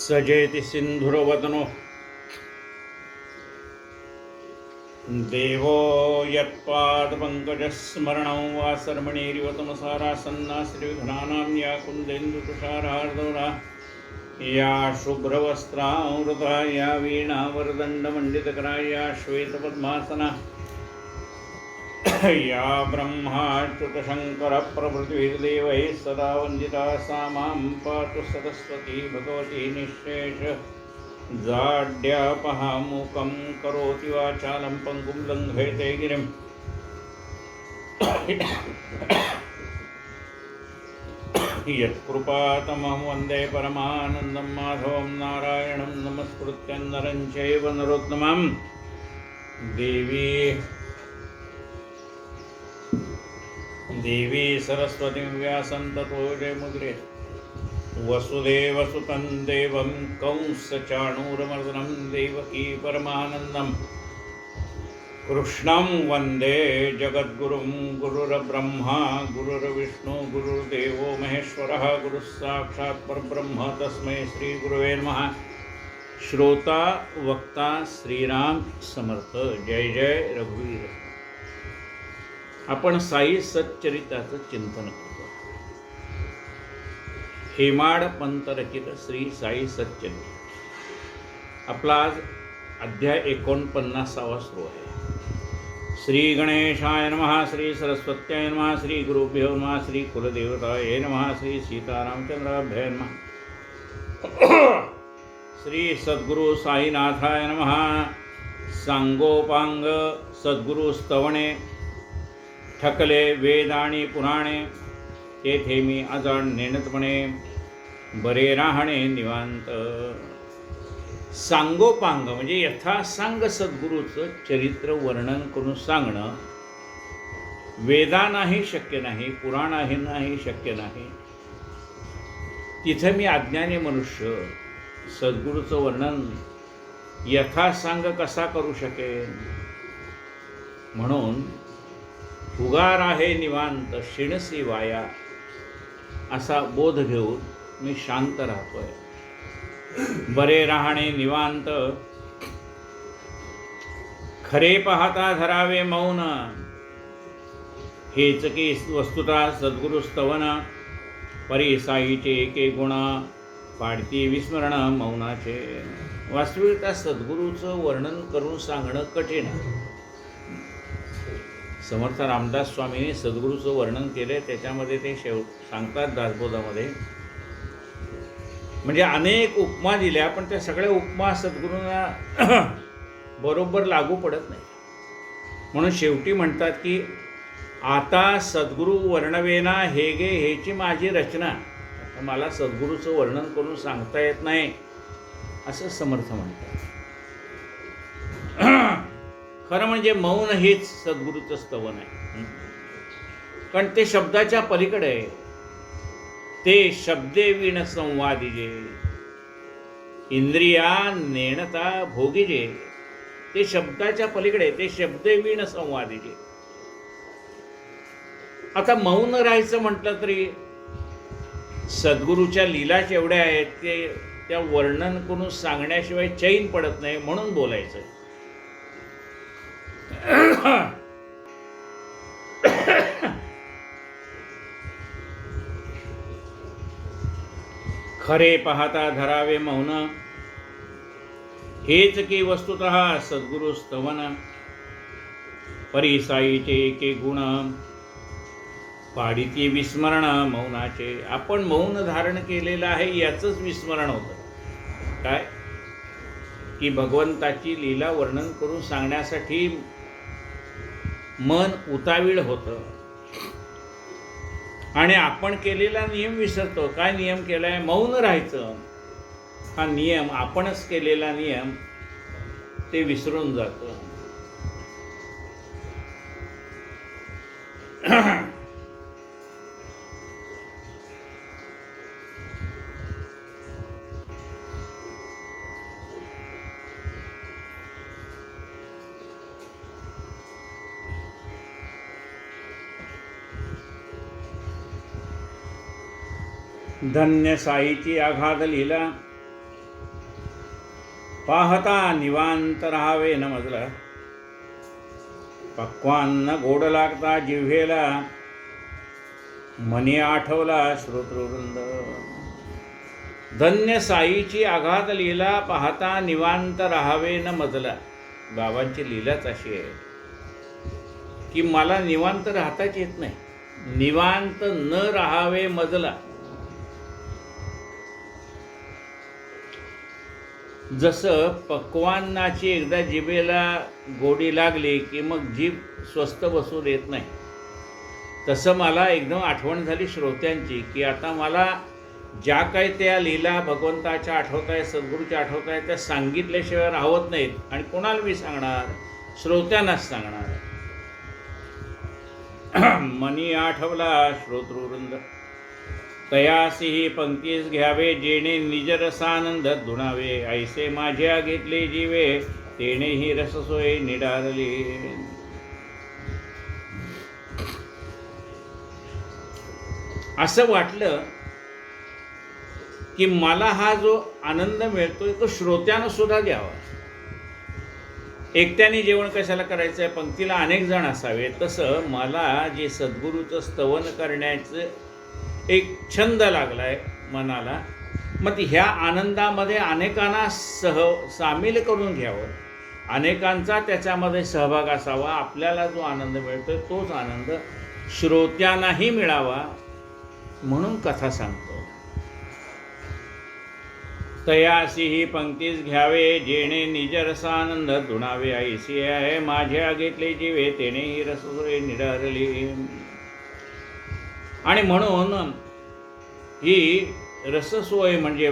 सजेति सिन्धुरवदनो देवो यत्पादपङ्कजस्मरणं वा सर्मणेरिव तमसारासन्ना श्रीविघ्नानां या कुन्देन्दुतुषारार्दोरा या शुभ्रवस्त्रावृता या वीणावरदण्डमण्डितकरा या श्वेतपद्मासना या ब्रह्माच्युतशङ्करप्रभृतिभिर्देवैः सदा वन्दिता सा मां पातु सरस्वती भगवती निःशेष जाड्यापहामुखं करोति वाचालं पङ्गुं लङ्घयते गिरिं यत्कृपातमं वन्दे परमानन्दं माधवं नारायणं नमस्कृत्य नरं चैव नरोत्तमं देवी सरस्वतीं व्यासं ततो जयमुद्रे वसुदेवसुतं देवं कंसचाणूरमर्दनं देवकी परमानन्दं कृष्णं वन्दे जगद्गुरुं गुरुर्ब्रह्मा गुरुर्विष्णु गुरुर्देवो महेश्वरः गुरुः साक्षात् परब्रह्म तस्मै श्रीगुरुवे नमः। श्रोता वक्ता श्रीराम समर्थ। जय जय रघुवीर। आपण साई सच्चरिताचं चिंतन करतो। हेमाड पंत रचित श्री साई सच्चरित आपला आज अध्याय 49वा सुरू आहे। श्री गणेशाय नमः, श्री सरस्वत्याय नमः, श्री गुरुभ्यो नमः, श्री कुलदेवताय नमः, श्री सीतारामचंद्राभ्याय नमः, श्री सद्गुरु साईनाथाय नमः। सांगोपांग सद्गुरु स्तवणे ठकले वेद आणि पुराणे, तेथे मी अजाण नेणतपणे बरे राहणे निवांत। सांगोपांग म्हणजे यथासांग सद्गुरूचं चरित्र वर्णन करून सांगणं वेदांनाही शक्य नाही, पुराणांनाही शक्य नाही। तिथे मी अज्ञानी मनुष्य सद्गुरूचं वर्णन यथासांग कसा करू शकेन? म्हणून उगार आहे निवांत शिणसी वाया असा बोध घेऊन मी शांत राहतोय। बरे राहणे निवांत खरे पाहता धरावे मौन, हेच की वस्तुता सद्गुरु स्तवन। परी साईचे एके गुण पाडती विस्मरण मौनाचे। वास्तविकता सद्गुरूचं वर्णन करून सांगणं कठीण आहे। समर्थ रामदास स्वामींनी सद्गुरूचं वर्णन केले, त्याच्यामध्ये ते सांगतात दासबोधामध्ये, म्हणजे अनेक उपमा दिल्या, पण त्या सगळ्या उपमा सद्गुरूंना बरोबर लागू पडत नाही। म्हणून शेवटी म्हणतात की आता सद्गुरू वर्णवेना हे गे हेची माझी रचना। मला सद्गुरूचं वर्णन करून सांगता येत नाही असं समर्थ म्हणतात। खरं म्हणजे मौन हेच सद्गुरूचं स्तवन आहे, कारण ते शब्दाच्या पलीकडे आहे। ते शब्दे विण संवादिजे इंद्रिया नेणता भोगिजे। ते शब्दाच्या पलीकडे, ते शब्दे विण संवादिजे। आता मौन राहायचं म्हटलं तरी सद्गुरूच्या लीला जेवढ्या आहेत ते त्या वर्णन करून सांगण्याशिवाय चैन पडत नाही, म्हणून बोलायचं। खरे पाहता धरावे मौन, हेच की वस्तुतः सद्गुरु स्तवन। परी साईचे एके गुण पाडिती विस्मरण मौनाचे। आपण मौन धारण केलेलं आहे याचंच विस्मरण होतं। काय की भगवंताची लीला वर्णन करून सांगण्यासाठी मन उतावीळ होतं आणि आपण केलेला नियम विसरतो। काय नियम केलाय? मौन राहायचं। हा नियम, आपणच केलेला नियम, ते विसरून जातं। धन्य साईची आघात लीला पाहता निवांत राहावे न मजला, पक्वान्न गोड लागता जिव्हेला, मनी आठवला श्रोतृवृंद. धन्य साईची आघात लीला, पाहता निवांत राहावे न मजला. बाबांची लीलाच अशी आहे की मला निवांत राहताच येत नाही. निवांत न राहावे मजला. जसं पक्वान्नाची एकदा जिभेला गोडी लागली की मग जीभ स्वस्थ बसू देत नाही, तसं मला एकदम आठवण झाली श्रोत्यांची की आता मला ज्या काही त्या लीला भगवंताच्या आठवत आहे, सद्गुरूच्या आठवत आहे, त्या सांगितल्याशिवाय राहत नाहीत. आणि कोणाला मी सांगणार? श्रोत्यांनाच सांगणार. मनी आठवला श्रोतृवृंद, तयासी ही पंक्तीस घ्यावे, जेणे निजरसानंद धुणावे. ऐसे माझ्या घेतले जीवे, तेणे ही रससोय निडारली. असं वाटलं की मला हा जो आनंद मिळतोय तो श्रोत्यानं सुद्धा द्यावा. एकट्याने जेवण कशाला करायचं आहे, पंक्तीला अनेक जण असावे. तसं मला जे सद्गुरूचं स्तवन करण्याचं एक छंद लागलाय मनाला, मग ह्या आनंदामध्ये अनेकांना सामील करून घ्यावं, अनेकांचा त्याच्यामध्ये सहभाग असावा. आपल्याला जो आनंद मिळतोय तोच आनंद श्रोत्यांनाही मिळावा म्हणून कथा सांगतो. तयासी ही पंक्तीस घ्यावे, जेणे निजरसानंद धुणावे. ऐसी आहे माझ्या घेतले जीवे, तेणे ही रससोय निडारली. आणि म्हणून ही रससोय म्हणजे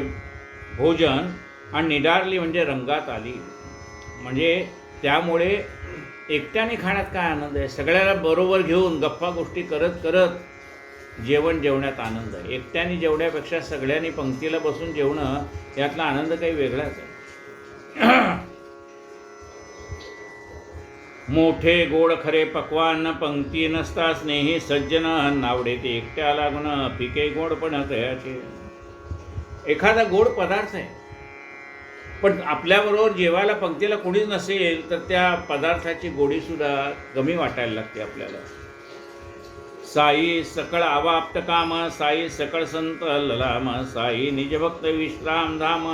भोजन, आणि निडारली म्हणजे रंगात आली. म्हणजे त्यामुळे एकट्याने खाण्यात काय आनंद आहे, सगळ्याला बरोबर घेऊन गप्पा गोष्टी करत करत जेवण्यात आनंद आहे. एकट्याने जेवण्यापेक्षा सगळ्यांनी पंक्तीला बसून जेवणं यातला आनंद काही वेगळाच आहे. मोठे गोड खरे पक्वान, पंक्ती नसता स्नेही सज्जन. नावडे ते एकट्या लागून, पिके गोड पण तयाचे. एखादा गोड पदार्थ आहे पण आपल्याबरोबर जेवायला पंक्तीला कोणीच नसेल तर त्या पदार्थाची गोडीसुद्धा कमी वाटायला लागते आपल्याला. साई सकळ अवाप्त काम, साई सकळ संत ललाम. साई निजभक्त विश्राम धाम,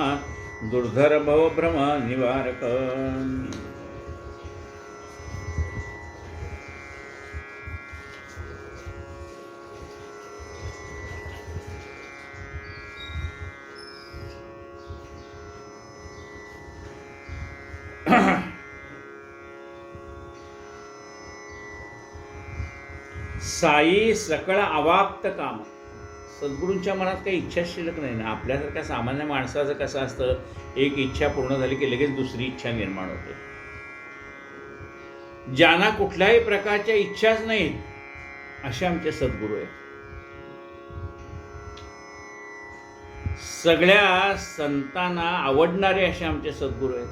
दुर्धर भवभ्रम निवारक. साई सकळ अवाप्त काम. सद्गुरूंच्या मनात काही इच्छा शिल्लक नाही ना. आपल्यासारख्या सामान्य माणसाचं कसं असतं, एक इच्छा पूर्ण झाली की लगेच दुसरी इच्छा निर्माण होते. ज्यांना कुठल्याही प्रकारच्या इच्छाच नाहीत असे आमचे सद्गुरू आहेत. सगळ्या संतांना आवडणारे असे आमचे सद्गुरू आहेत.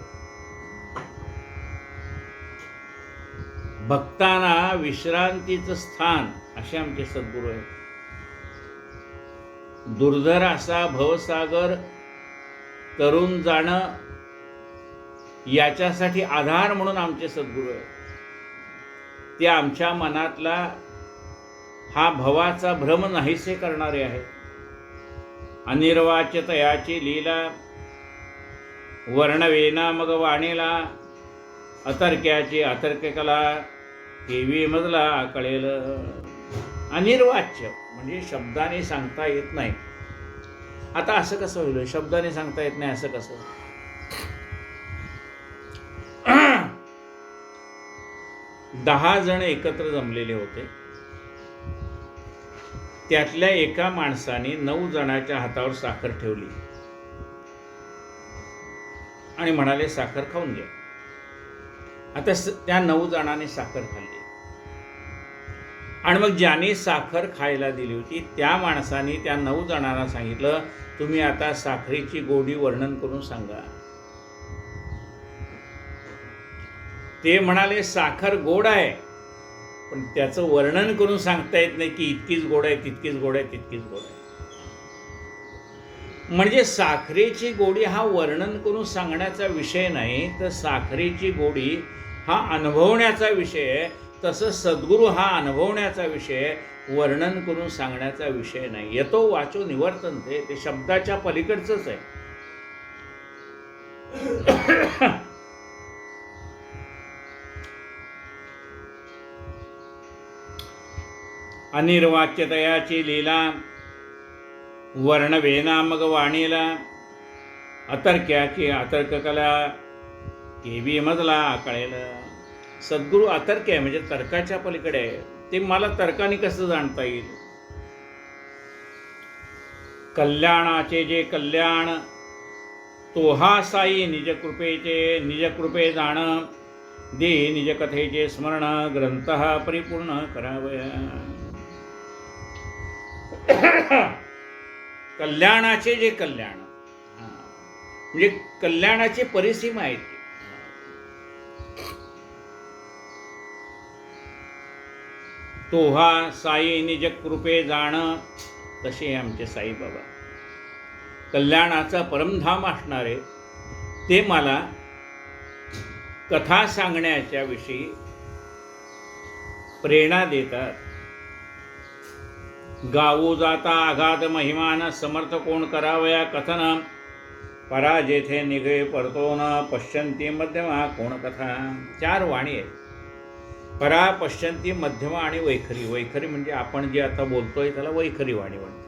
भक्तांना विश्रांतीचं स्थान असे आमचे सद्गुरू आहेत. दुर्धर असा भवसागर तरुण जाणं याच्यासाठी आधार म्हणून आमचे सद्गुरू आहेत. ते आमच्या मनातला हा भवाचा भ्रम नाहीसे करणारे आहेत. अनिर्वाच्य तयाची लीला, वर्णवेना मग वाणीला. अतर्क्याची अतर्क कला, केवी मजला कळेल. अनिर्वाच्य म्हणजे शब्दाने सांगता येत नाही. आता असं कसं होईल, शब्दाने सांगता येत नाही असं कसं? 10 जण एकत्र जमलेले होते. त्यातल्या एका माणसाने 9 जणांच्या हातावर साखर ठेवली आणि म्हणाले साखर खाऊन घ्या. आता त्या 9 जणांनी साखर खाल्ली आणि मग ज्याने साखर खायला दिली होती त्या माणसाने त्या 9 जणांना सांगितलं, तुम्ही आता साखरेची गोडी वर्णन करून सांगा. ते म्हणाले साखर गोड आहे, पण त्याचं वर्णन करून सांगता येत नाही की इतकीच गोड आहे, तितकीच गोड आहे, तितकीच गोड आहे. म्हणजे साखरेची गोडी हा वर्णन करून सांगण्याचा विषय नाही, तर साखरेची गोडी हा अनुभवण्याचा विषय आहे. तसं सद्गुरू हा अनुभवण्याचा विषय, वर्णन करून सांगण्याचा विषय नाही. यतो वाचो निवर्तन्ते, ते शब्दाच्या पलीकडचंच आहे. अनिर्वाच्यतयाची लीला वर्णवेना मग वाणीला, अतर्क्याची अतर्क कला केवी मजला कळेल. सद्गुरू अतर्क आहे, म्हणजे तर्काच्या पलीकडे आहे. ते मला तर्काने कसं जाणता येईल. कल्याणाचे जे कल्याण तो हा साई निज कृपेचे, निज कृपे जाण दे निज कथेचे स्मरण, ग्रंथ परिपूर्ण करावया. कल्याणाचे जे कल्याण, म्हणजे कल्याणाची परिसीमा आहे. तो हा साई निज कृपे जाण, तसे आमचे साईबाबा कल्याणाचा परमधाम असणारे, ते मला कथा सांगण्याच्या विषयी प्रेरणा देतात. गावो जाता अगाध महिमान, समर्थ कोण करावया कथन, परा जेथे निघे परतोन, पश्यंती मध्यमा कोण कथा. 4 वाणी आहेत. परा, पश्यंती, मध्यमा आणि वैखरी. वैखरी म्हणजे आपण जे आता बोलतोय त्याला वैखरी वाणी म्हणतात.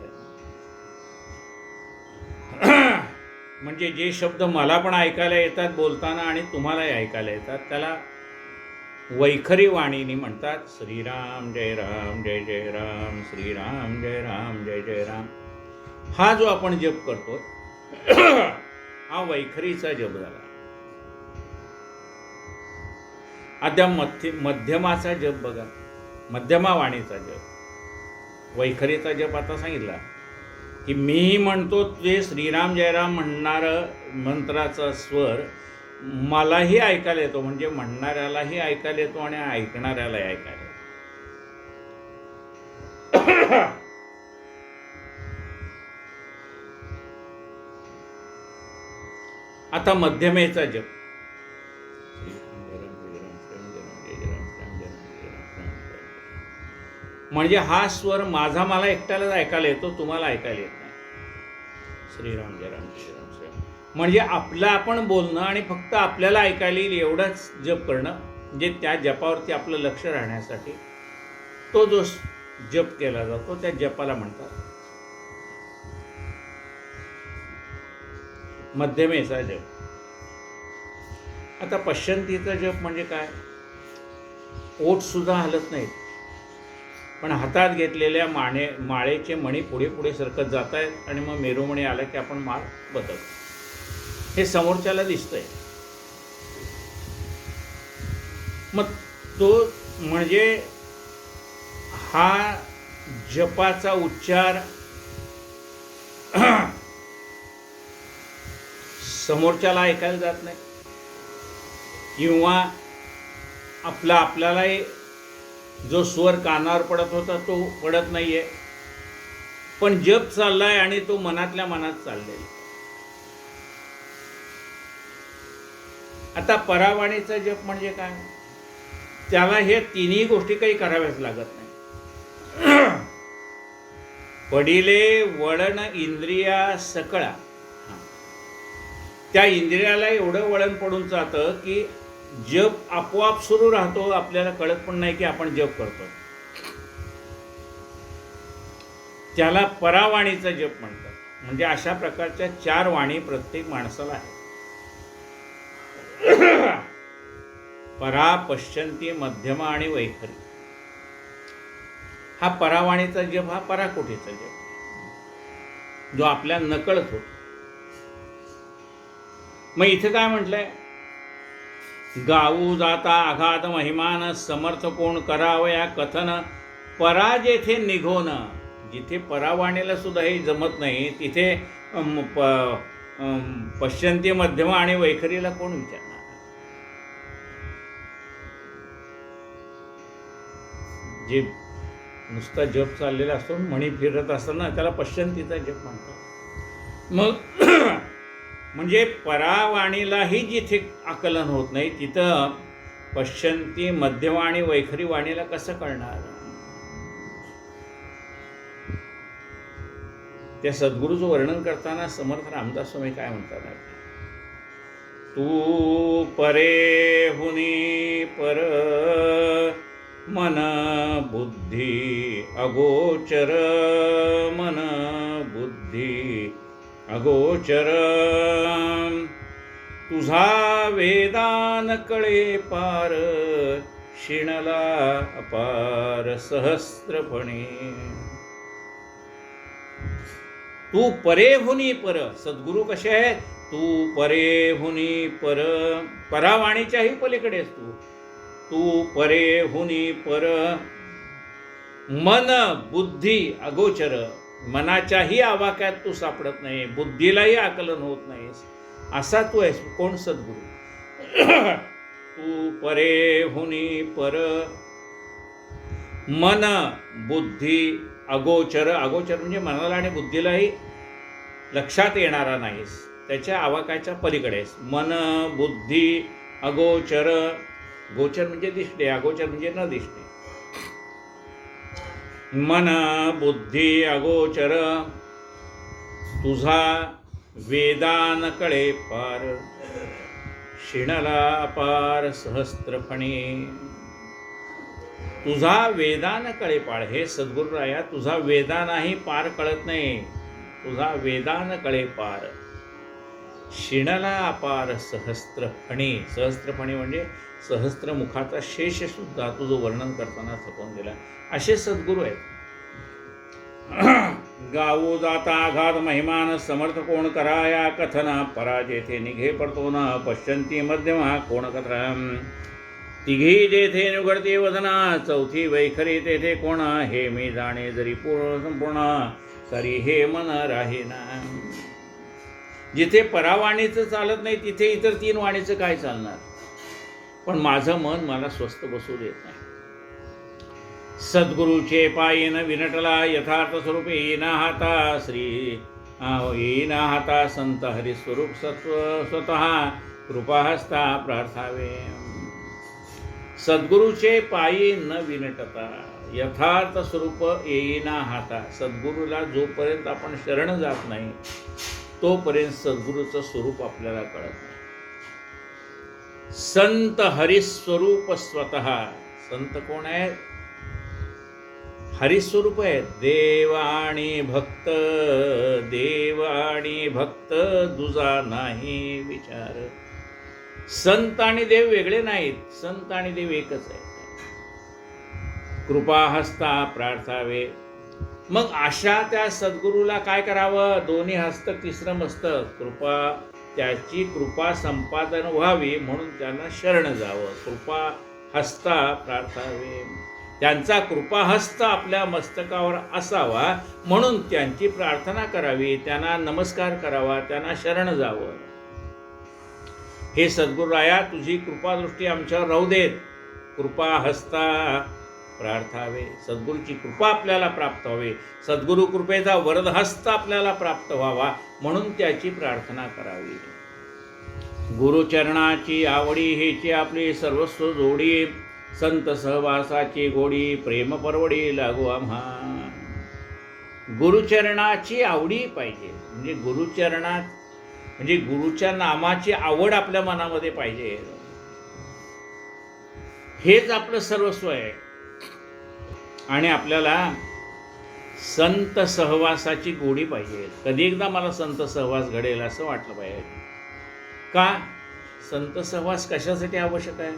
म्हणजे जे शब्द मला पण ऐकायला येतात बोलताना आणि तुम्हालाही ऐकायला येतात, त्याला वैखरी वाणीनी म्हणतात. श्रीराम जय राम जय जय राम, श्रीराम जय राम जय जय राम. हा जो आपण जप करतो हा वैखरीचा जप झाला. आता मध्यमाचा जप बघा, मध्यमा वाणीचा जप. वैखरीचा जप आता सांगितला की मी म्हणतो ते श्रीराम जयराम म्हणणारं मंत्राचा स्वर मलाही ऐकायला येतो, म्हणजे म्हणणाऱ्यालाही ऐकायला येतो आणि ऐकणाऱ्यालाही ऐकायला येतो. आता मध्यमेचा जप, म्हणजे हा स्वर माझा मला एकट्यालाच ऐकायला येतो, तुम्हाला ऐकायला येत नाही. श्रीराम जय राम श्रीराम श्रीराम म्हणजे आपलं आपण बोलणं आणि फक्त आपल्याला ऐकायला येईल एवढाच जप करणं. म्हणजे त्या जपावरती आपलं लक्ष राहण्यासाठी तो जो जप केला जातो त्या जपाला म्हणतात मध्यमेचा जप. आता पश्यंतीचा जप म्हणजे काय, ओठ सुद्धा हलत नाहीत, पण हातात घेतलेल्या माळेचे मणी पुढे पुढे सरकत जात आहेत आणि मग मेरुमणी आला की आपण माळ बदलतो. हे समोरच्याला दिसतंय. मग तो म्हणजे हा जपाचा उच्चार समोरच्याला ऐकायला जात नाही किंवा आपल्यालाही जो स्वर कानावर पडत होता तो पडत नाहीये, पण जप चाललाय आणि तो मनातल्या मनात चाललेला. आता परावाणीचा जप म्हणजे काय, त्याला हे तिन्ही गोष्टी काही कराव्याच लागत नाही. पडिले वळण इंद्रिया सकळा, त्या इंद्रियाला एवढं वळण पडून जातं की जप आपोआप सुरू राहतो, आपल्याला कळत पण नाही की आपण जप करतो. त्याला परावाणीचा जप म्हणतात. म्हणजे अशा प्रकारच्या 4 वाणी प्रत्येक माणसाला आहे. परा, पश्यंती, मध्यमा आणि वैखरी. हा परावाणीचा जप हा पराकोटीचा जप जो आपल्या नकळत होतो. मग इथे काय म्हटलंय, गाऊ जाता अगाध महिमान, समर्थ कोण करावया कथन, परा जेथे निघोन. जिथे परावाणीला सुद्धा हे जमत नाही तिथे पश्यंती, मध्यमा आणि वैखरीला कोण विचारणार. जे नुसता जप चाललेला असतो, मणी फिरत असताना त्याला पश्यंतीचा जप म्हणतात. मग म्हणजे परावाणीलाही जिथे आकलन होत नाही तिथं पश्चंती मध्यवाणी वैखरी वाणीला कसं कळणार? त्या सद्गुरूचं वर्णन करताना समर्थ रामदास स्वामी काय म्हणतात? तू परे हुनी पर मन बुद्धी अगोचर, मन बुद्धी अगोचर, तुझा वेदान कळे पार, शिणला अपार सहस्त्रपणे. तू परे हुनी पर, सद्गुरू कसे आहेत? तू परे हुनी पर, परावाणीच्याही पलीकडे तू. तू परे हुनी पर, मन बुद्धी अगोचर, मनाच्याही आवाक्यात तू सापडत नाही, बुद्धीलाही आकलन होत नाहीस, असा तू आहेस. कोण? सद्गुरू. तू परे हुनी पर, मन बुद्धी अगोचर, अगोचर म्हणजे मनाला आणि बुद्धीलाही लक्षात येणारा नाहीस, त्याच्या आवाकाच्या पलीकडे आहेस. मन बुद्धी अगोचर, गोचर म्हणजे दिसणे, अगोचर म्हणजे न दिसणे. मन बुद्धी अगोचर, तुझा वेदान कळे पार, शिणला अपार सहस्त्रफणी. तुझा वेदान कळे पार, हे सद्गुरुराया तुझा वेदानाही पार कळत नाही, तुझा वेदान कळे पार, शिणला अपार सहस्त्रफणी. सहस्त्रफणी म्हणजे सहस्त्र मुखाचा शेष सुद्धा तुझं वर्णन करताना थकवून दिला, असे सद्गुरू आहेत. गावो जाता आघात महिमान, समर्थ कोण कराया कथना, पराजेथे निघे पडतो ना, पश्चंती मध्यमा कोण कथरा. तिघी जेथे निगडते वदना, चौथी वैखरी तेथे कोण, हे मी जाणे जरी पूर्ण संपूर्ण, तरी हे मन राहीना. जिथे परावाणीचं चालत नाही तिथे इतर तीन वाणीचं काय चालणार? पण माझं मन मला स्वस्थ बसू देत नाही. सद्गुरूचे पायीन विनटला, यथार्थ स्वरूपे येना हाता, श्री येना हाता, संत हरिस्वरूप स्वतः कृपाहस्ता प्रार्थावे. सद्गुरूचे पायी न विनटता, यथार्थ स्वरूप येईना हाता. सद्गुरूला जोपर्यंत आपण शरण जात नाही तोपर्यंत सद्गुरूचं स्वरूप आपल्याला कळत नाही. संत हरिस्वरूप स्वतः, संत कोण आहेत? हरिस्वरूप आहेत. देव आणि भक्त, देव आणि भक्त दुजा नाही विचार. संत आणि देव वेगळे नाहीत, संत आणि देव एकच आहेत. कृपा हस्ता प्रार्थावे. मग अशा त्या सद्गुरूला काय करावं? दोन्ही हस्तक तिसरं मस्तक. कृपा, त्याची कृपा संपादन व्हावी म्हणून त्यांना शरण जावं. कृपा हस्ता प्रार्थावे, त्यांचा कृपाहस्त आपल्या मस्तकावर असावा म्हणून त्यांची प्रार्थना करावी, त्यांना नमस्कार करावा, त्यांना शरण जावं. हे सद्गुरुराया तुझी कृपादृष्टी आमच्यावर राहू देत. कृपा हस्ता प्रार्थावे, सद्गुरूची कृपा आपल्याला प्राप्त व्हावी, सद्गुरु कृपेचा वरदहस्त आपल्याला प्राप्त व्हावा म्हणून त्याची प्रार्थना करावी. गुरुचरणाची आवडी हेची आपली सर्वस्व जोडी, संत सहवासाची गोडी प्रेम परवडी लागू आम्हा. गुरुचरणाची आवडी पाहिजे, म्हणजे गुरुचरणात म्हणजे गुरुच्या नामाची आवड आपल्या मनामध्ये पाहिजे. हेच आपलं सर्वस्व आहे. आणि आपल्याला संत सहवासाची गोडी पाहिजे. कधी एकदा मला संत सहवास घडेल असं वाटलं पाहिजे. का? संत सहवास कशासाठी आवश्यक आहे?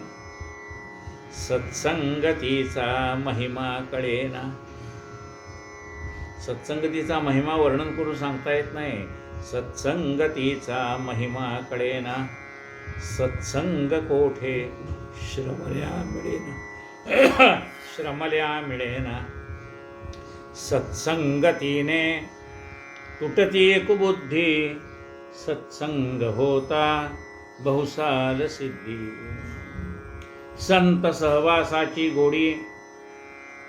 सत्संगतीचा महिमा कळेना. सत्संगतीचा महिमा वर्णन करून सांगता येत नाही. सत्संगतीचा महिमा कळेना, सत्संग कोठे श्रमल्या मिळेना, श्रमल्या मिळेना. सत्संगतीने तुटती कुबुद्धी, सत्संग होता बहुसाल सिद्धी. संत सहवासाची गोडी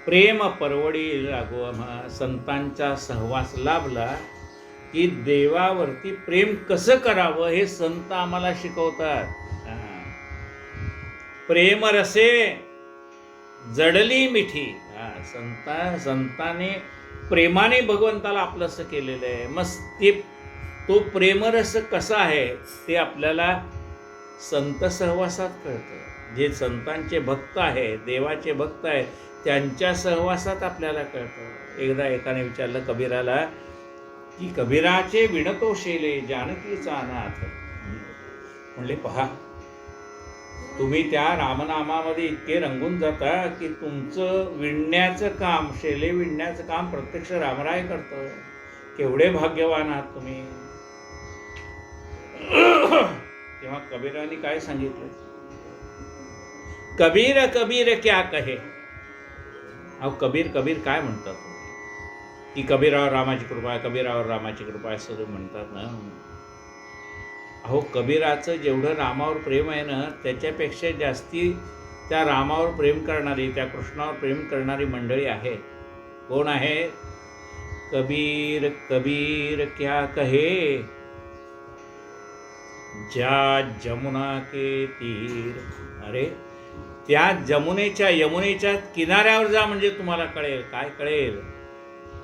प्रेम परवडी लागो आम्हा. संतांचा सहवास लाभला की देवावरती प्रेम कसं करावं हे संत आम्हाला शिकवतात. प्रेम रसे जडली मिठी. संताने प्रेमाने भगवंताला आपलंसं केलेलं आहे. मग तो प्रेमरस कसा आहे ते आपल्याला संत सहवासात कळतं. जे संतांचे भक्त आहे, देवाचे भक्त आहेत, त्यांच्या सहवासात आपल्याला कळतं. एकदा एकाने विचारलं कबीराला की कबीराचे विणतो शेले जानकीचा नाथ. म्हणले पहा, तुम्ही त्या रामनामामध्ये इतके रंगून जाता की तुमचं विणण्याचं काम, शेले विणण्याचं काम प्रत्यक्ष रामराय करतं. केवढे भाग्यवान आहात तुम्ही. तेव्हा कबीराने काय सांगितलं? कबीर कबीर क्या कहे. अहो कबीर कबीर काय म्हणतात की कबीरावर रामाची कृपा आहे, कबीरावर रामाची कृपा आहे असं म्हणतात ना. अहो कबीराचं जेवढं रामावर प्रेम आहे ना, त्याच्यापेक्षा जास्ती त्या रामावर प्रेम करणारी, त्या कृष्णावर प्रेम करणारी मंडळी आहे. कोण आहे? कबीर कबीर क्या कहे, ज्या जमुना के तीर. अरे त्या यमुनेच्या किनाऱ्यावर जा म्हणजे तुम्हाला कळेल. काय कळेल?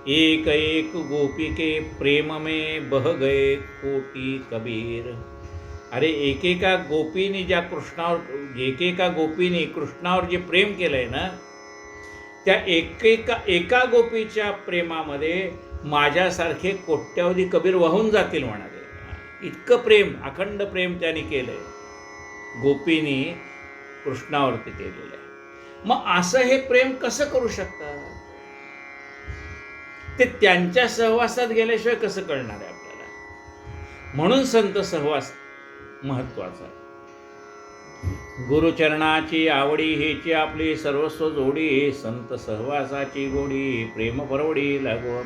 एक एक गोपी के प्रेम में बह गए कोटी कबीर. अरे एकेका गोपीने कृष्णावर जे प्रेम केलंय ना, त्या एका गोपीच्या प्रेमामध्ये माझ्यासारखे कोट्यावधी कबीर वाहून जातील म्हणाले. इतकं प्रेम, अखंड प्रेम त्यांनी केलंय, गोपीनी कृष्णावरती केलेलं आहे. मग असं हे प्रेम कसं करू शकतात? ते त्यांच्या सहवासात गेल्याशिवाय कसं कळणार आहे आपल्याला? म्हणून संत सहवास महत्वाचा आहे. गुरुचरणाची आवडी हेची आपली सर्वस्व जोडी, संत सहवासाची गोडी प्रेम परवडी लागो.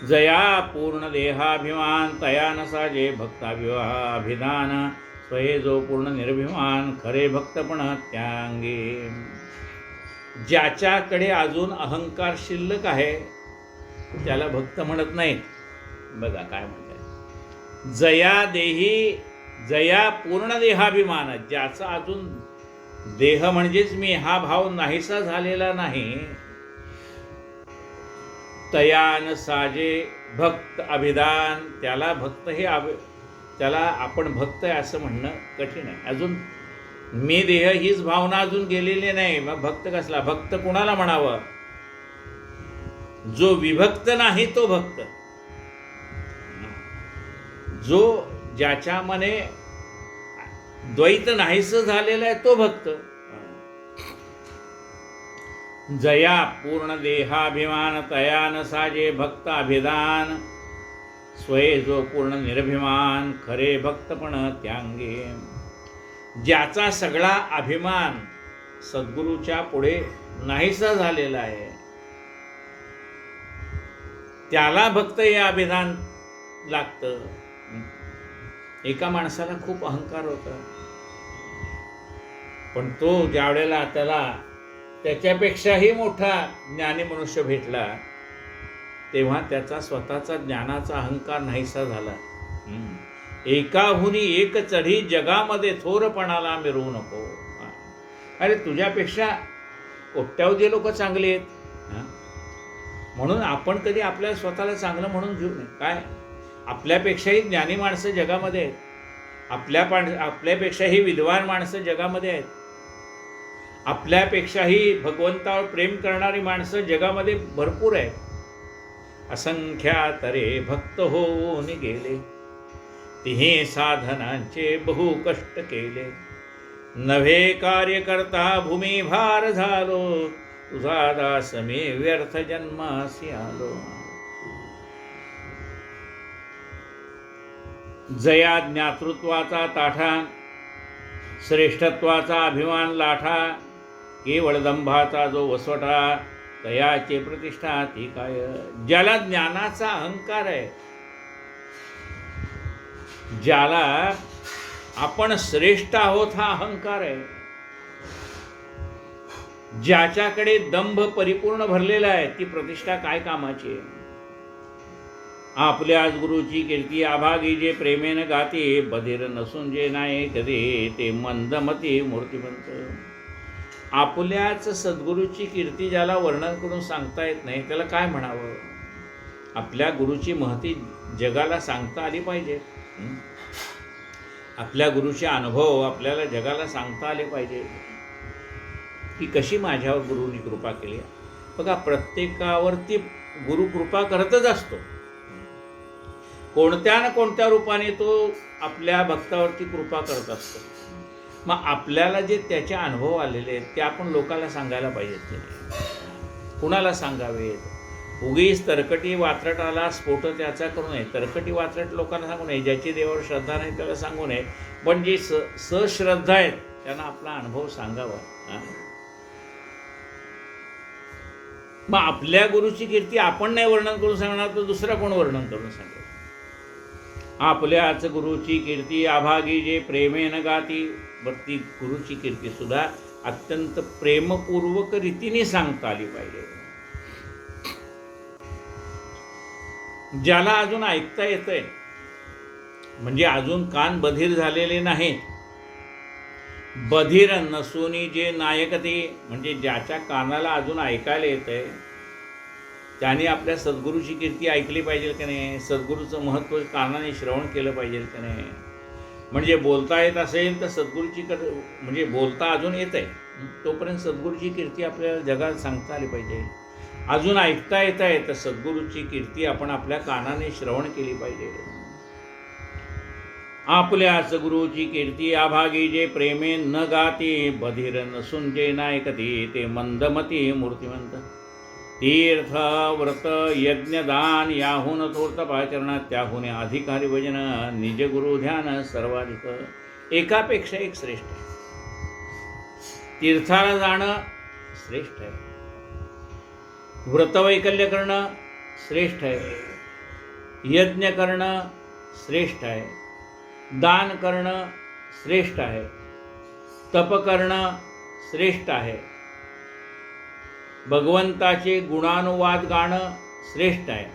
जया पूर्ण देहाभिमान तया नसाजे भक्ताभिधान, स्वये जो पूर्ण निर्भिमान खरे भक्तपण त्यांगे. ज्याच्याकडे अजून अहंकार शिल्लक आहे त्याला भक्त म्हणत नाहीत. बघा काय म्हणताय, जया पूर्ण देहाभिमान. ज्याचा अजून देह म्हणजेच मी हा भाव नाहीसा झालेला नाही, तयान साजे भक्त अभिधान. त्याला भक्त हे त्याला आपण भक्त आहे असं म्हणणं कठीण आहे. अजून मी देह हीच भावना अजून गेलेली नाही. मग भक्त कसला? भक्त कुणाला म्हणावं? जो विभक्त नाही तो भक्त. जो ज्याच्या मने द्वैत नाहीस झालेला आहे तो भक्त. जया पूर्ण देहाभिमान तयान साजे भक्त अभिधान, स्वये जो पूर्ण निर्भिमान खरे भक्तपण त्यांगे. ज्याचा सगळा अभिमान सद्गुरूच्या पुढे नाहीसा झालेला आहे त्याला भक्त हे अभिधान लागतं. एका माणसाला खूप अहंकार होता, पण तो ज्यावेळेला त्याच्यापेक्षाही मोठा ज्ञानी मनुष्य भेटला तेव्हा त्याचा स्वतःचा ज्ञानाचा अहंकार नाहीसा झाला. एकाहुनी एक चढी जगामध्ये थोरपणाला मिरवू नको. अरे तुझ्यापेक्षा कोट्यावधी लोक चांगले आहेत, म्हणून आपण कधी आपल्या स्वतःला चांगलं म्हणून घेऊ नये. काय आपल्यापेक्षाही ज्ञानी माणसं जगामध्ये आहेत, आपल्यापेक्षाही विद्वान माणसं जगामध्ये आहेत, आपल्यापेक्षाही भगवंतावर प्रेम करणारी माणसं जगामध्ये भरपूर आहेत. असंख्यातरे भक्त होऊन गेले, तिहे साधनांचे बहु कष्ट केले. नव्हे कार्य करता भूमी भार झालो, तुझा दास मी व्यर्थ जन्मासी आलो. जया ज्ञातृत्वाचा ताठा, श्रेष्ठत्वाचा अभिमान लाठा, केवळ दंभाचा जो वसवटा, तयाची प्रतिष्ठा ती काय. ज्याला ज्ञानाचा अहंकार आहे, ज्याला आपण श्रेष्ठ आहोत हा अहंकार आहे, ज्याच्याकडे दंभ परिपूर्ण भरलेला आहे, ती प्रतिष्ठा काय कामाची आहे. आपल्याच गुरुची कीर्ती अभागी जे प्रेमेन गाती, बधीर नसून जे नाही कधी ते मंदमती मूर्तिमंत. आपल्याच सद्गुरूची कीर्ती ज्याला वर्णन करून सांगता येत नाही त्याला काय म्हणावं. आपल्या गुरुची महती जगाला सांगता आली पाहिजे. आपल्या गुरुचे अनुभव आपल्याला जगाला सांगता आले पाहिजे की कशी माझ्यावर गुरुनी कृपा केली. बघा, प्रत्येकावरती गुरु कृपा करतच असतो. कोणत्या ना कोणत्या रूपाने तो आपल्या भक्तावरती कृपा करत असतो. मग आपल्याला जे त्याचे अनुभव आलेले आहेत ते आपण लोकांना सांगायला पाहिजेत की नाही. कुणाला सांगावेत. उगीच तरकटी वात्रटाला स्फोट त्याचा करू नये. तरकटी वात्रट लोकांना सांगू नये. ज्याची देवावर श्रद्धा नाही त्याला सांगू नये. पण जे सश्रद्धा आहेत त्यांना आपला अनुभव सांगावा. मग आपल्या गुरुची कीर्ती आपण नाही वर्णन करून सांगणार तर दुसरा कोण वर्णन करून सांगेल. आपल्याच गुरुची कीर्ती अभागी जे प्रेमेन गाती. बरं, ती गुरुची कीर्ती सुद्धा अत्यंत प्रेमपूर्वक रीतीने सांगता आली पाहिजे. ज्याला अजून ऐकता येतंय, म्हणजे अजून कान बधीर झालेले नाहीत. बधीर नसूनी जे नायकते, म्हणजे ज्याच्या कानाला अजून ऐकायला येतंय त्याने आपल्या सद्गुरूची कीर्ती ऐकली पाहिजे की नाही. सद्गुरूचं महत्त्व कानाने श्रवण केलं पाहिजे की नाही. म्हणजे बोलता येत असेल तर सद्गुरूची म्हणजे बोलता अजून येत आहे तोपर्यंत सद्गुरूची कीर्ती आपल्याला जगात सांगता आली पाहिजे. अजून ऐकता येत आहे तर सद्गुरूची कीर्ती आपण आपल्या कानाने श्रवण केली पाहिजे. आपल्याच गुरुची कीर्ती अभागी जे प्रेमे न गाती, बधीर नसून जे नायकती ते मंदमती मूर्तिमंत. तीर्थ व्रत यज्ञ दान याहून थोरतपाचरण, त्याहून अधिकारी भजन निज गुरु ध्यान सर्वाधिक. एकापेक्षा एक श्रेष्ठ आहे. तीर्थाला जाणं श्रेष्ठ आहे. व्रतवैकल्य करणं श्रेष्ठ आहे. यज्ञ करणं श्रेष्ठ आहे. दान करणं श्रेष्ठ आहे. तप करणं श्रेष्ठ आहे. भगवंताचे गुणानुवाद गाणं श्रेष्ठ आहे.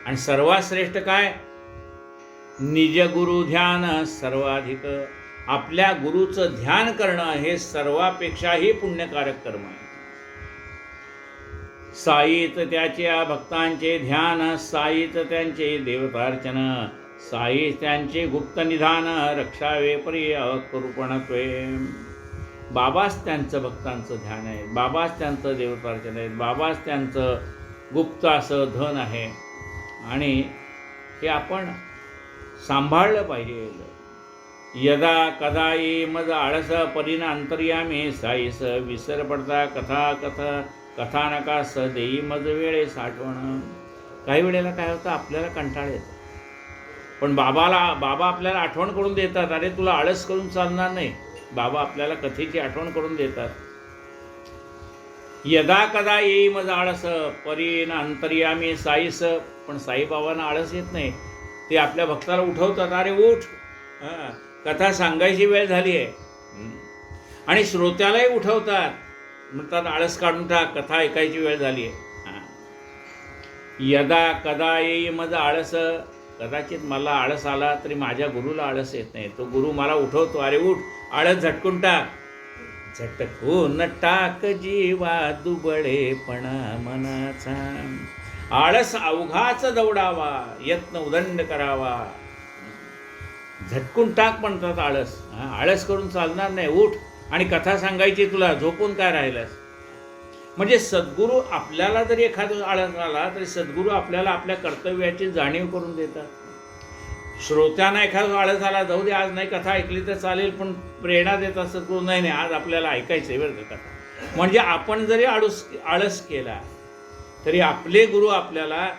आणि सर्वात श्रेष्ठ काय, निज गुरु ध्यान सर्वाधिक. आपल्या गुरुचं ध्यान करणं हे सर्वापेक्षाही पुण्यकारक कर्म आहे. साईत त्याच्या भक्तांचे ध्यान, साईत त्यांचे देवतार्चन, साई त्यांचे गुप्त निधान, रक्षावे परी अकरूपणत्वे. बाबाच त्यांचं भक्तांचं ध्यान आहे. बाबाच त्यांचं देवतार्चन आहे. बाबाच त्यांचं गुप्त असं धन आहे. आणि हे आपण सांभाळलं पाहिजे. यदा कदा ये मज आळस परीन अंतर्यामी, साईस विसर पडता कथा कथानकास देई मज वेळे साठवण. काही वेळेला काय होतं, आपल्याला कंटाळ येतो पण बाबा आपल्याला आठवण करून देतात. अरे तुला आळस करून चालणार नाही. बाबा आपल्याला कथेची आठवण करून देतात. यदा कदा येई मज आळस परीन अंतर्यामी साईस. पण साईबाबांना आळस येत नाही. ते आपल्या भक्ताला उठवतात. अरे उठ, कथा सांगायची वेळ झाली आहे. आणि श्रोत्यालाही उठवतात, म्हणतात आळस काढून टाक, कथा ऐकायची वेळ झाली आहे. यदा कदा येई मज आळस. कदाचित मला आळस आला तरी माझ्या गुरुला आळस येत नाही. तो गुरु मला उठवतो. अरे उठ, आळस झटकून टाक. झटकून टाक जीवा दुबळेपणा मनाचा, आळस अवघाच दौडावा, यत्न उदंड करावा. झटकून टाक म्हणतात आळस. आळस करून चालणार नाही. उठ आणि कथा सांगायची तुला, झोपून काय राहिलास. म्हणजे सद्गुरू आपल्याला जरी एखादा आळस आला तरी सद्गुरू आपल्याला आपल्या कर्तव्याची जाणीव करून देतात. श्रोत्यांना एखादा आळस आला, जाऊ दे आज नाही कथा ऐकली तर चालेल, पण प्रेरणा देतात सद्गुरू, नाही आज आपल्याला ऐकायचं आहे बरं का कथा. म्हणजे आपण जरी आळस केला तरी आपले गुरु आपल्याला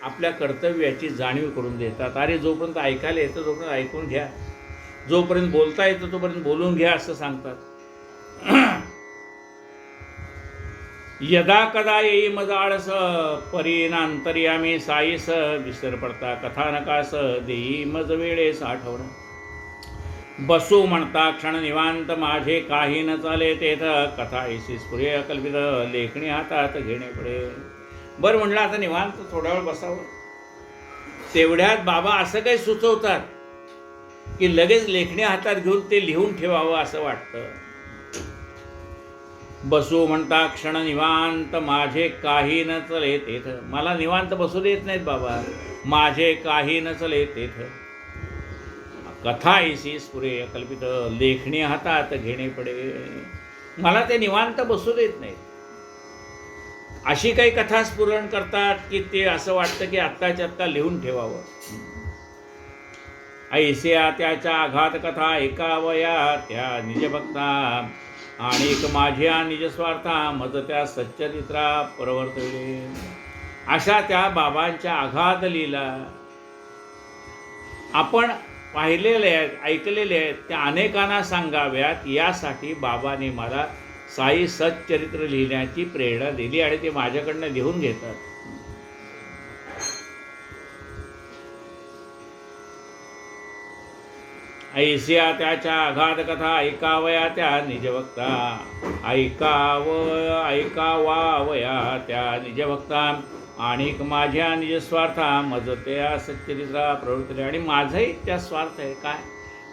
आपल्या कर्तव्याची जाणीव करून देतात. अरे जोपर्यंत ऐकायला येतं तोपर्यंत ऐकून घ्या, जोपर्यंत बोलता येतं तोपर्यंत बोलून घ्या असं सांगतात. यदा कदा येई मज आळस परीन अंतर्यामी, साईस विसर पडता कथानकास देई मज वेळे साठवण. बसू म्हणता क्षण निवांत माझे काही न चाले तेथ, कथा ऐसी स्फुरे कल्पित लेखणी हातात घेणे पडे. बरं म्हणलं आता निवांत थोडा वेळ बसावं. तेवढ्यात बाबा असं काही सुचवतात की लगेच लेखणी हातात घेऊन ते लिहून ठेवावं असं वाटतं. बसू म्हणता क्षण निवांत, माझे काही न चले तेथ. मला निवांत बसू देत नाहीत बाबा, माझे काही न चले तेथ. कथा ऐसी स्फुरे अकल्पित, लेखणी हातात घेणे पडे. मला ते निवांत बसू देत नाहीत. अशी काही कथा स्फुरण करतात की ते असं वाटतं की आत्ताच्या आत्ता लिहून ठेवावं. ऐसिया त्याच्या आघात कथा ऐकावया त्या निजभक्ता, आणि एक माझ्या निजस्वार्था मज त्या सच्चरित्रा प्रवर्तविले. अशा त्या बाबांच्या आघात लीला आपण पाहिलेले आहेत, ऐकलेले आहेत, त्या अनेकांना सांगाव्यात यासाठी बाबांनी मला साई सच्चरित्र लिहिण्याची प्रेरणा दिली आणि ते माझ्याकडनं लिहून घेतात. ऐसिया त्याच्या अगाध कथा ऐकावया त्या निजभक्ता, ऐकावावया त्या निजभक्ता, आणि माझ्या निजस्वार्था मज त्या सच्चरित्रा प्रवृत्ती. आणि माझाही त्या स्वार्थ आहे. काय?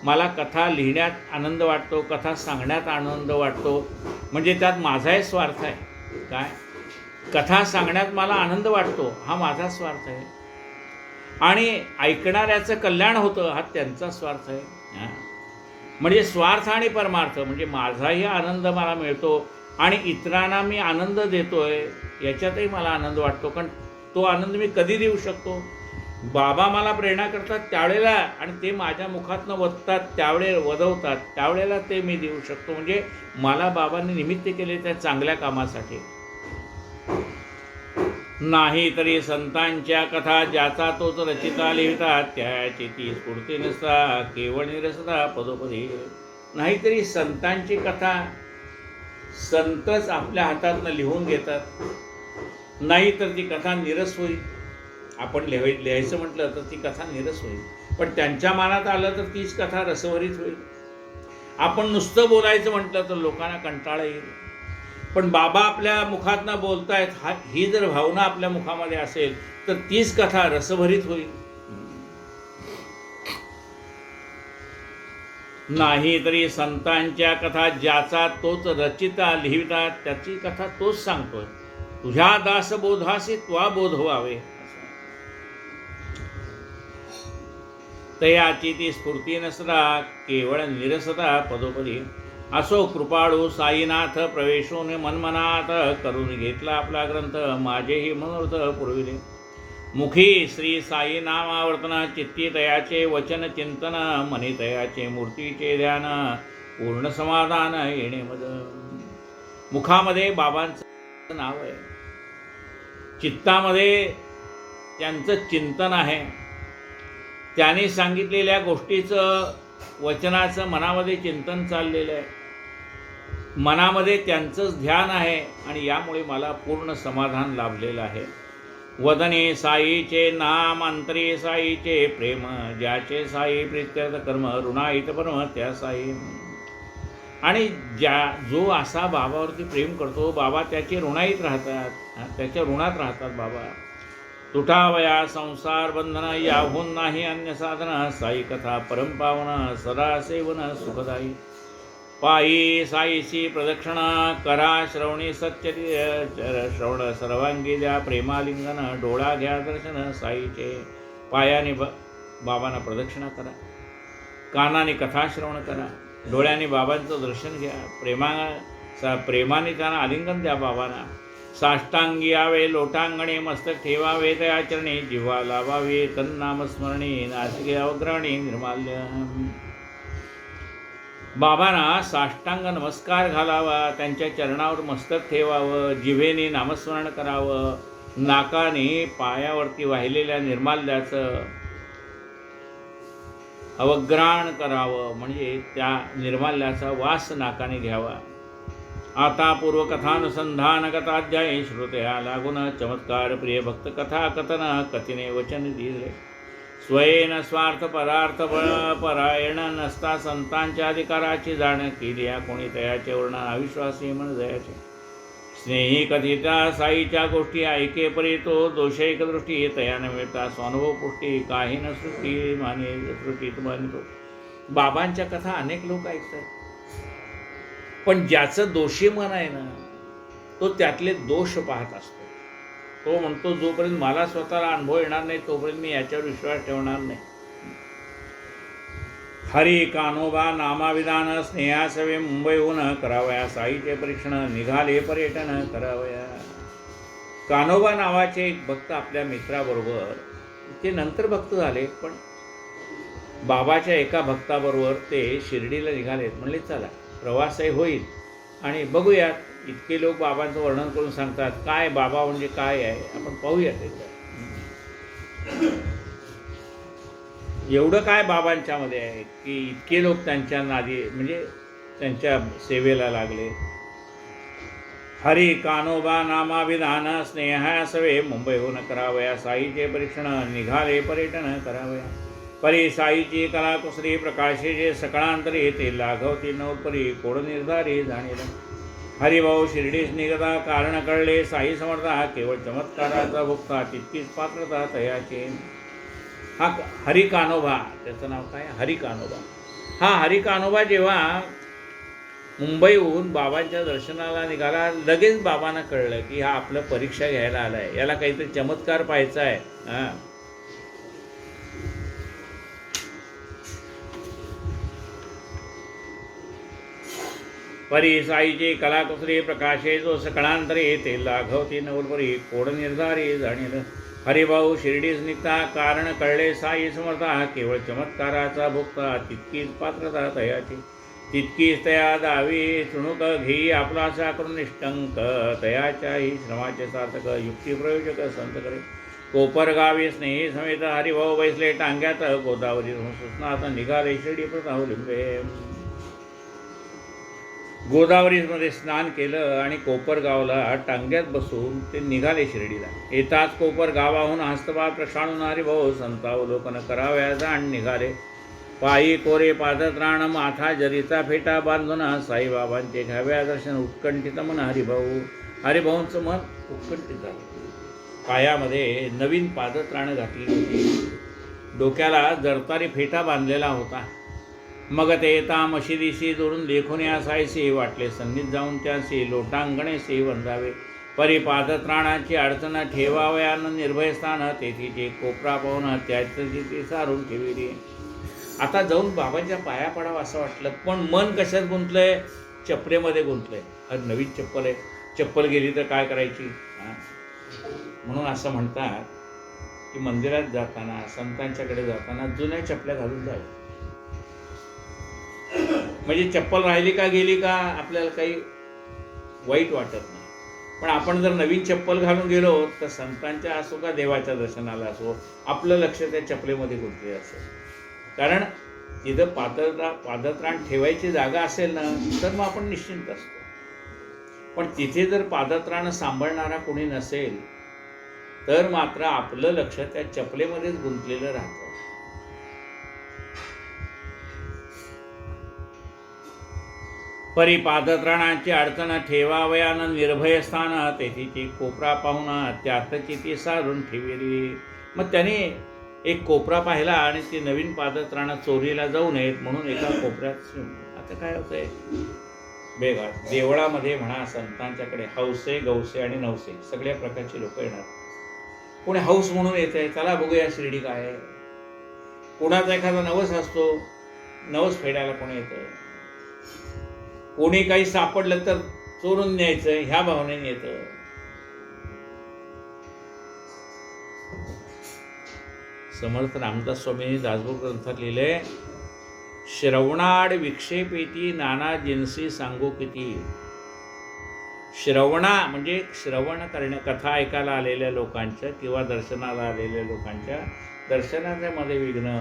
मला कथा लिहिण्यात आनंद वाटतो, कथा सांगण्यात आनंद वाटतो, म्हणजे त्यात माझाही स्वार्थ आहे. काय? कथा सांगण्यात मला आनंद वाटतो, हा माझा स्वार्थ आहे. आणि ऐकणाऱ्याचं कल्याण होतं, हा त्यांचा स्वार्थ आहे. म्हणजे स्वार्थ आणि परमार्थ, म्हणजे माझाही आनंद मला मिळतो आणि इतरांना मी आनंद देतोय याच्यातही मला आनंद वाटतो. कारण तो आनंद मी कधी देऊ शकतो? बाबा मला प्रेरणा करतात त्यावेळेला, आणि ते माझ्या मुखातनं वदतात त्यावेळे वदवतात त्यावेळेला ते मी देऊ शकतो. म्हणजे मला बाबांनी निमित्त केले त्या चांगल्या कामासाठी. नाही तरी संतांच्या कथा ज्याचा तोच रचिता लिहितात, त्याची ती स्फूर्ती नसता केवळ निरसता पदोपदी. नाहीतरी संतांची कथा संतच आपल्या हातातनं लिहून घेतात, नाही तर ती कथा निरस होईल. आपण लिहायचं म्हटलं तर ती कथा निरस होईल, पण त्यांच्या मनात आलं तर तीच कथा रसभरीत होईल. आपण नुसतं बोलायचं म्हटलं तर लोकांना कंटाळा येईल. पण बाबा आपल्या मुखातनं बोलतायत, ही जर भावना आपल्या मुखामध्ये असेल तर तीच कथा रसभरीत होईल. नाही तरी संतांच्या कथा ज्याचा तोच रचिता लिहितात, त्याची कथा तोच सांगतोय. तुझ्या दासबोधासी त्वा बोध व्हावे, तयाची ती स्फूर्ती नसता केवळ निरसता पदोपदी. असो कृपाळू साईनाथ प्रवेशून मनमनात, करून घेतला आपला ग्रंथ माझेही मनोरथ पुरविले. मुखी श्री साई नामावर्तन, चित्ती तयाचे वचन चिंतन, मनी तयाचे मूर्तीचे ध्यान, पूर्ण समाधान येणे मद. मुखामध्ये बाबांचं नाव आहे, चित्तामध्ये त्यांचं चिंतन आहे, त्यांनी सांगितलेल्या गोष्टीचं वचनाचं मनामध्ये चिंतन चाललेलं आहे, मनामध्ये त्यांचंच ध्यान आहे, आणि यामुळे मला पूर्ण समाधान लाभलेलं आहे. वदने साईचे नाम, अंतरी साईचे प्रेम, ज्याचे साई प्रीत्यर्थ कर्म, ऋणाईत परम त्या साई. आणि जो असा बाबावरती प्रेम करतो, बाबा त्याचे ऋणाईत राहतात, त्याच्या ऋणात राहतात बाबा. तुटावया संसार बंधन, याहून नाही अन्य साधन, साई कथा परमपावन, सदा सेवन सुखदायी. पायी साईची प्रदक्षिणा करा, श्रवणी श्रवण सर्वांगी द्या प्रेमालिंगन, डोळा घ्या दर्शन साईचे. पायाने बाबांना प्रदक्षिणा करा, कानाने कथा श्रवण करा, डोळ्याने बाबांचं दर्शन घ्या, प्रेमाने त्यांना आलिंगन द्या बाबांना. साष्टांगी यावे लोटांगणे, मस्तक ठेवावे त्या चरणी, जिव्हा लावावे तन्नामस्मरणी, नासिके अवग्रहणी निर्माल्य. बाबांना साष्टांग नमस्कार घालावा, त्यांच्या चरणावर मस्तक ठेवावं, जिभेने नामस्मरण करावं, नाकाने पायावरती वाहिलेल्या निर्माल्याचं अवग्रहण करावं, म्हणजे त्या निर्माल्याचा वास नाकाने घ्यावा. आता पूर्वकथानुसंधान कथाध्यायी श्रोत्या लागून, चमत्कार प्रिय भक्त कथा कथन कथिने वचन दिले. स्वयेन स्वार्थ परार्थ परायण नसता, संतांच्या अधिकाराची जाण केली, कोणी तयाचे वर्णन अविश्वासी मन दयाचे. स्नेही कथिता साईच्या गोष्टी ऐके परी तो दोषैक दृष्टी तया न मिळता स्वानुभव पुष्टी काही न सृष्टी माने सृष्टीत मानितो. बाबांच्या कथा अनेक लोक ऐकतात, पण ज्याचं दोषी मन आहे ना, तो त्यातले दोष पाहत असतो. तो म्हणतो जोपर्यंत मला स्वतःला अनुभव येणार नाही तोपर्यंत मी याच्यावर विश्वास ठेवणार नाही. हरी कान्होबा नामाविधान स्नेहासवे मुंबईहून करावया साईचे परीक्षण निघाले पर्यटन करावया. कान्होबा नावाचे एक भक्त आपल्या मित्राबरोबर, ते नंतर भक्त झाले, पण बाबाच्या एका भक्ताबरोबर ते शिर्डीला निघालेत. म्हणले चला प्रवासही होईल आणि बघूयात. इतके लोक बाबांचं वर्णन करून सांगतात, काय बाबा म्हणजे काय आहे आपण पाहूयात एकदा. एवढं काय बाबांच्यामध्ये आहे की इतके लोक त्यांच्या नादी म्हणजे त्यांच्या सेवेला लागले. हरी कान्होबा नामाविधान स्नेहासवे मुंबईहून करावया साईचे परीक्षण निघाले पर्यटन करावया. परी साईची कला कुसरी प्रकाशे जे सकळांतरी येते लाघवती नवपरी कोड निर्धारी जाणील. हरिभाऊ शिर्डीस निघता कारण कळले साई समर्था केवळ चमत्काराचा भुक्ता तितकीच पात्रता तयाची. हा हरी कान्होबा, त्याचं नाव काय, हरी कान्होबा. हा हरी कान्होबा जेव्हा मुंबईहून बाबांच्या दर्शनाला निघाला, लगेच बाबांना कळलं की हा आपलं परीक्षा घ्यायला आलाय, याला काहीतरी चमत्कार पाहायचा आहे. परी साईचे कलाकुसरी प्रकाशे जो सकळांतरे येते लाघवती नवलपरी कोड निर्धारी जाणील. हरिभाऊ शिर्डीस निघता कारण कळले साई समर्था केवळ चमत्काराचा भोगता तितकीच पात्रता तयाची. तितकीच तया दावी चुणूक घेई आपलासा करून निष्ठंक तयाच्याही श्रमाचे सार्थक युक्ती प्रयोजक संत करे. कोपरगावी स्नेही समेत हरिभाऊ बैसले टांग्यात गोदावरी सुस्नात निघाले शिर्डी प्रताव लिंबे. गोदावरीमध्ये स्नान केलं आणि कोपरगावला टांग्यात बसून ते निघाले शिर्डीला. येताच कोपर गावाहून हस्तभार प्रक्षाळून हरिभाऊ संतावलोकन कराव्या जाण निघाले. पायी कोरे पादत्राण माथा जरीचा फेटा बांधून साईबाबांचे घ्याव्या दर्शन उत्कंठित मन हरिभाऊ. हरिभाऊंचं मन उत्कंठित झालं. पायामध्ये नवीन पादत्राण घातलेली होती, डोक्याला जरतारी फेटा बांधलेला होता. मग ते येता मशिदीशी जोडून देखून या सायसी वाटले सन्नीत जाऊन त्यासी लोटांगणेसी वंदावे. परी पादत्राणाची अडचण ठेवावयानं निर्भयस्थान तेथीचे कोपरा पाहून त्याची ती सारून ठेवली. आता जाऊन बाबांच्या पाया पडावं असं वाटलं, पण मन कशात गुंतलंय, चपलेमध्ये गुंतलंय. अरे नवीन चप्पल आहे, चप्पल गेली तर काय करायची. म्हणून असं म्हणतात की मंदिरात जाताना संतांच्याकडे जाताना जुन्या चपल्या घालून जावे. म्हणजे चप्पल राहिली का गेली का आपल्याला काही वाईट वाटत नाही. पण आपण जर नवीन चप्पल घालून गेलो तर संतांच्या असो का देवाच्या दर्शनाला असो आपलं लक्ष त्या चपलेमध्ये गुंतले असेल. कारण तिथं पादत्राण ठेवायची जागा असेल ना तर मग आपण निश्चिंत असतो. पण तिथे जर पादत्राण सांभाळणारा कोणी नसेल तर मात्र आपलं लक्ष त्या चपलेमध्येच गुंतलेलं राहतं. परी पादत्राणाची अडचण ठेवावयानं निर्भय स्थान तेथीची कोपरा पाहून त्यातची ती सारून ठेवली. मग त्याने एक कोपरा पाहिला आणि ती नवीन पादत्राणं चोरीला जाऊ नयेत म्हणून एका कोपऱ्यात. आता काय होतंय, बेगा देवळामध्ये म्हणा संतांच्याकडे हौसे गौसे आणि नवसे सगळ्या प्रकारची लोक येणार. कोणी हौस म्हणून येते, चला बघूया शिर्डी काय आहे. कोणाचा एखादा नवस असतो, नवस फेडायला कोणी येतं. कोणी काही सापडलं तर चोरून न्यायचं ह्या भावनेने येतं. समर्थ रामदास स्वामींनी दासबोध ग्रंथात लिहिले, श्रवणाड विक्षेपेती नाना जिन्सी सांगू किती. श्रवणा म्हणजे श्रवण करण्या, कथा ऐकायला आलेल्या लोकांच्या किंवा दर्शनाला आलेल्या लोकांच्या दर्शनाच्या मध्ये विघ्न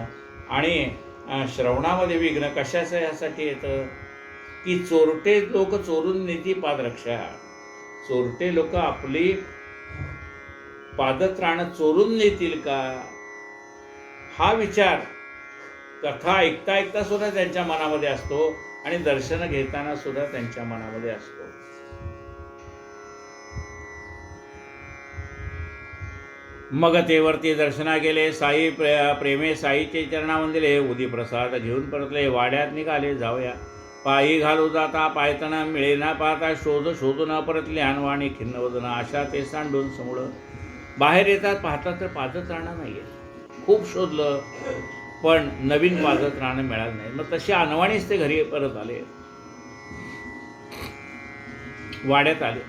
आणि श्रवणामध्ये विघ्न कशाचं यासाठी येतं की चोरटे लोक चोरून नेती पादरक्षा. चोरटे लोक आपली पादत्राण चोरून नेतील का हा विचार कथा ऐकता ऐकता सुद्धा त्यांच्या मनामध्ये असतो आणि दर्शन घेताना सुद्धा त्यांच्या मनामध्ये असतो. मग ते वरती दर्शना गेले. साई प्रेमे साईचे चरणावंदिले. उदी प्रसाद घेऊन परतले. वाड्यात निघाले जावया. पायी घालू जाता पायतण मिळेना पाहता. शोध शोधून परतले. अनवाणी खिन्न वदन आशा ते सांडून समूळ. बाहेर येतात पाहतात तर पादत राहणं नाही आहे. खूप शोधलं पण नवीन पादत राहणं मिळालं नाही. मग तशी अनवाणीच ते घरी परत आले. वाड्यात आले.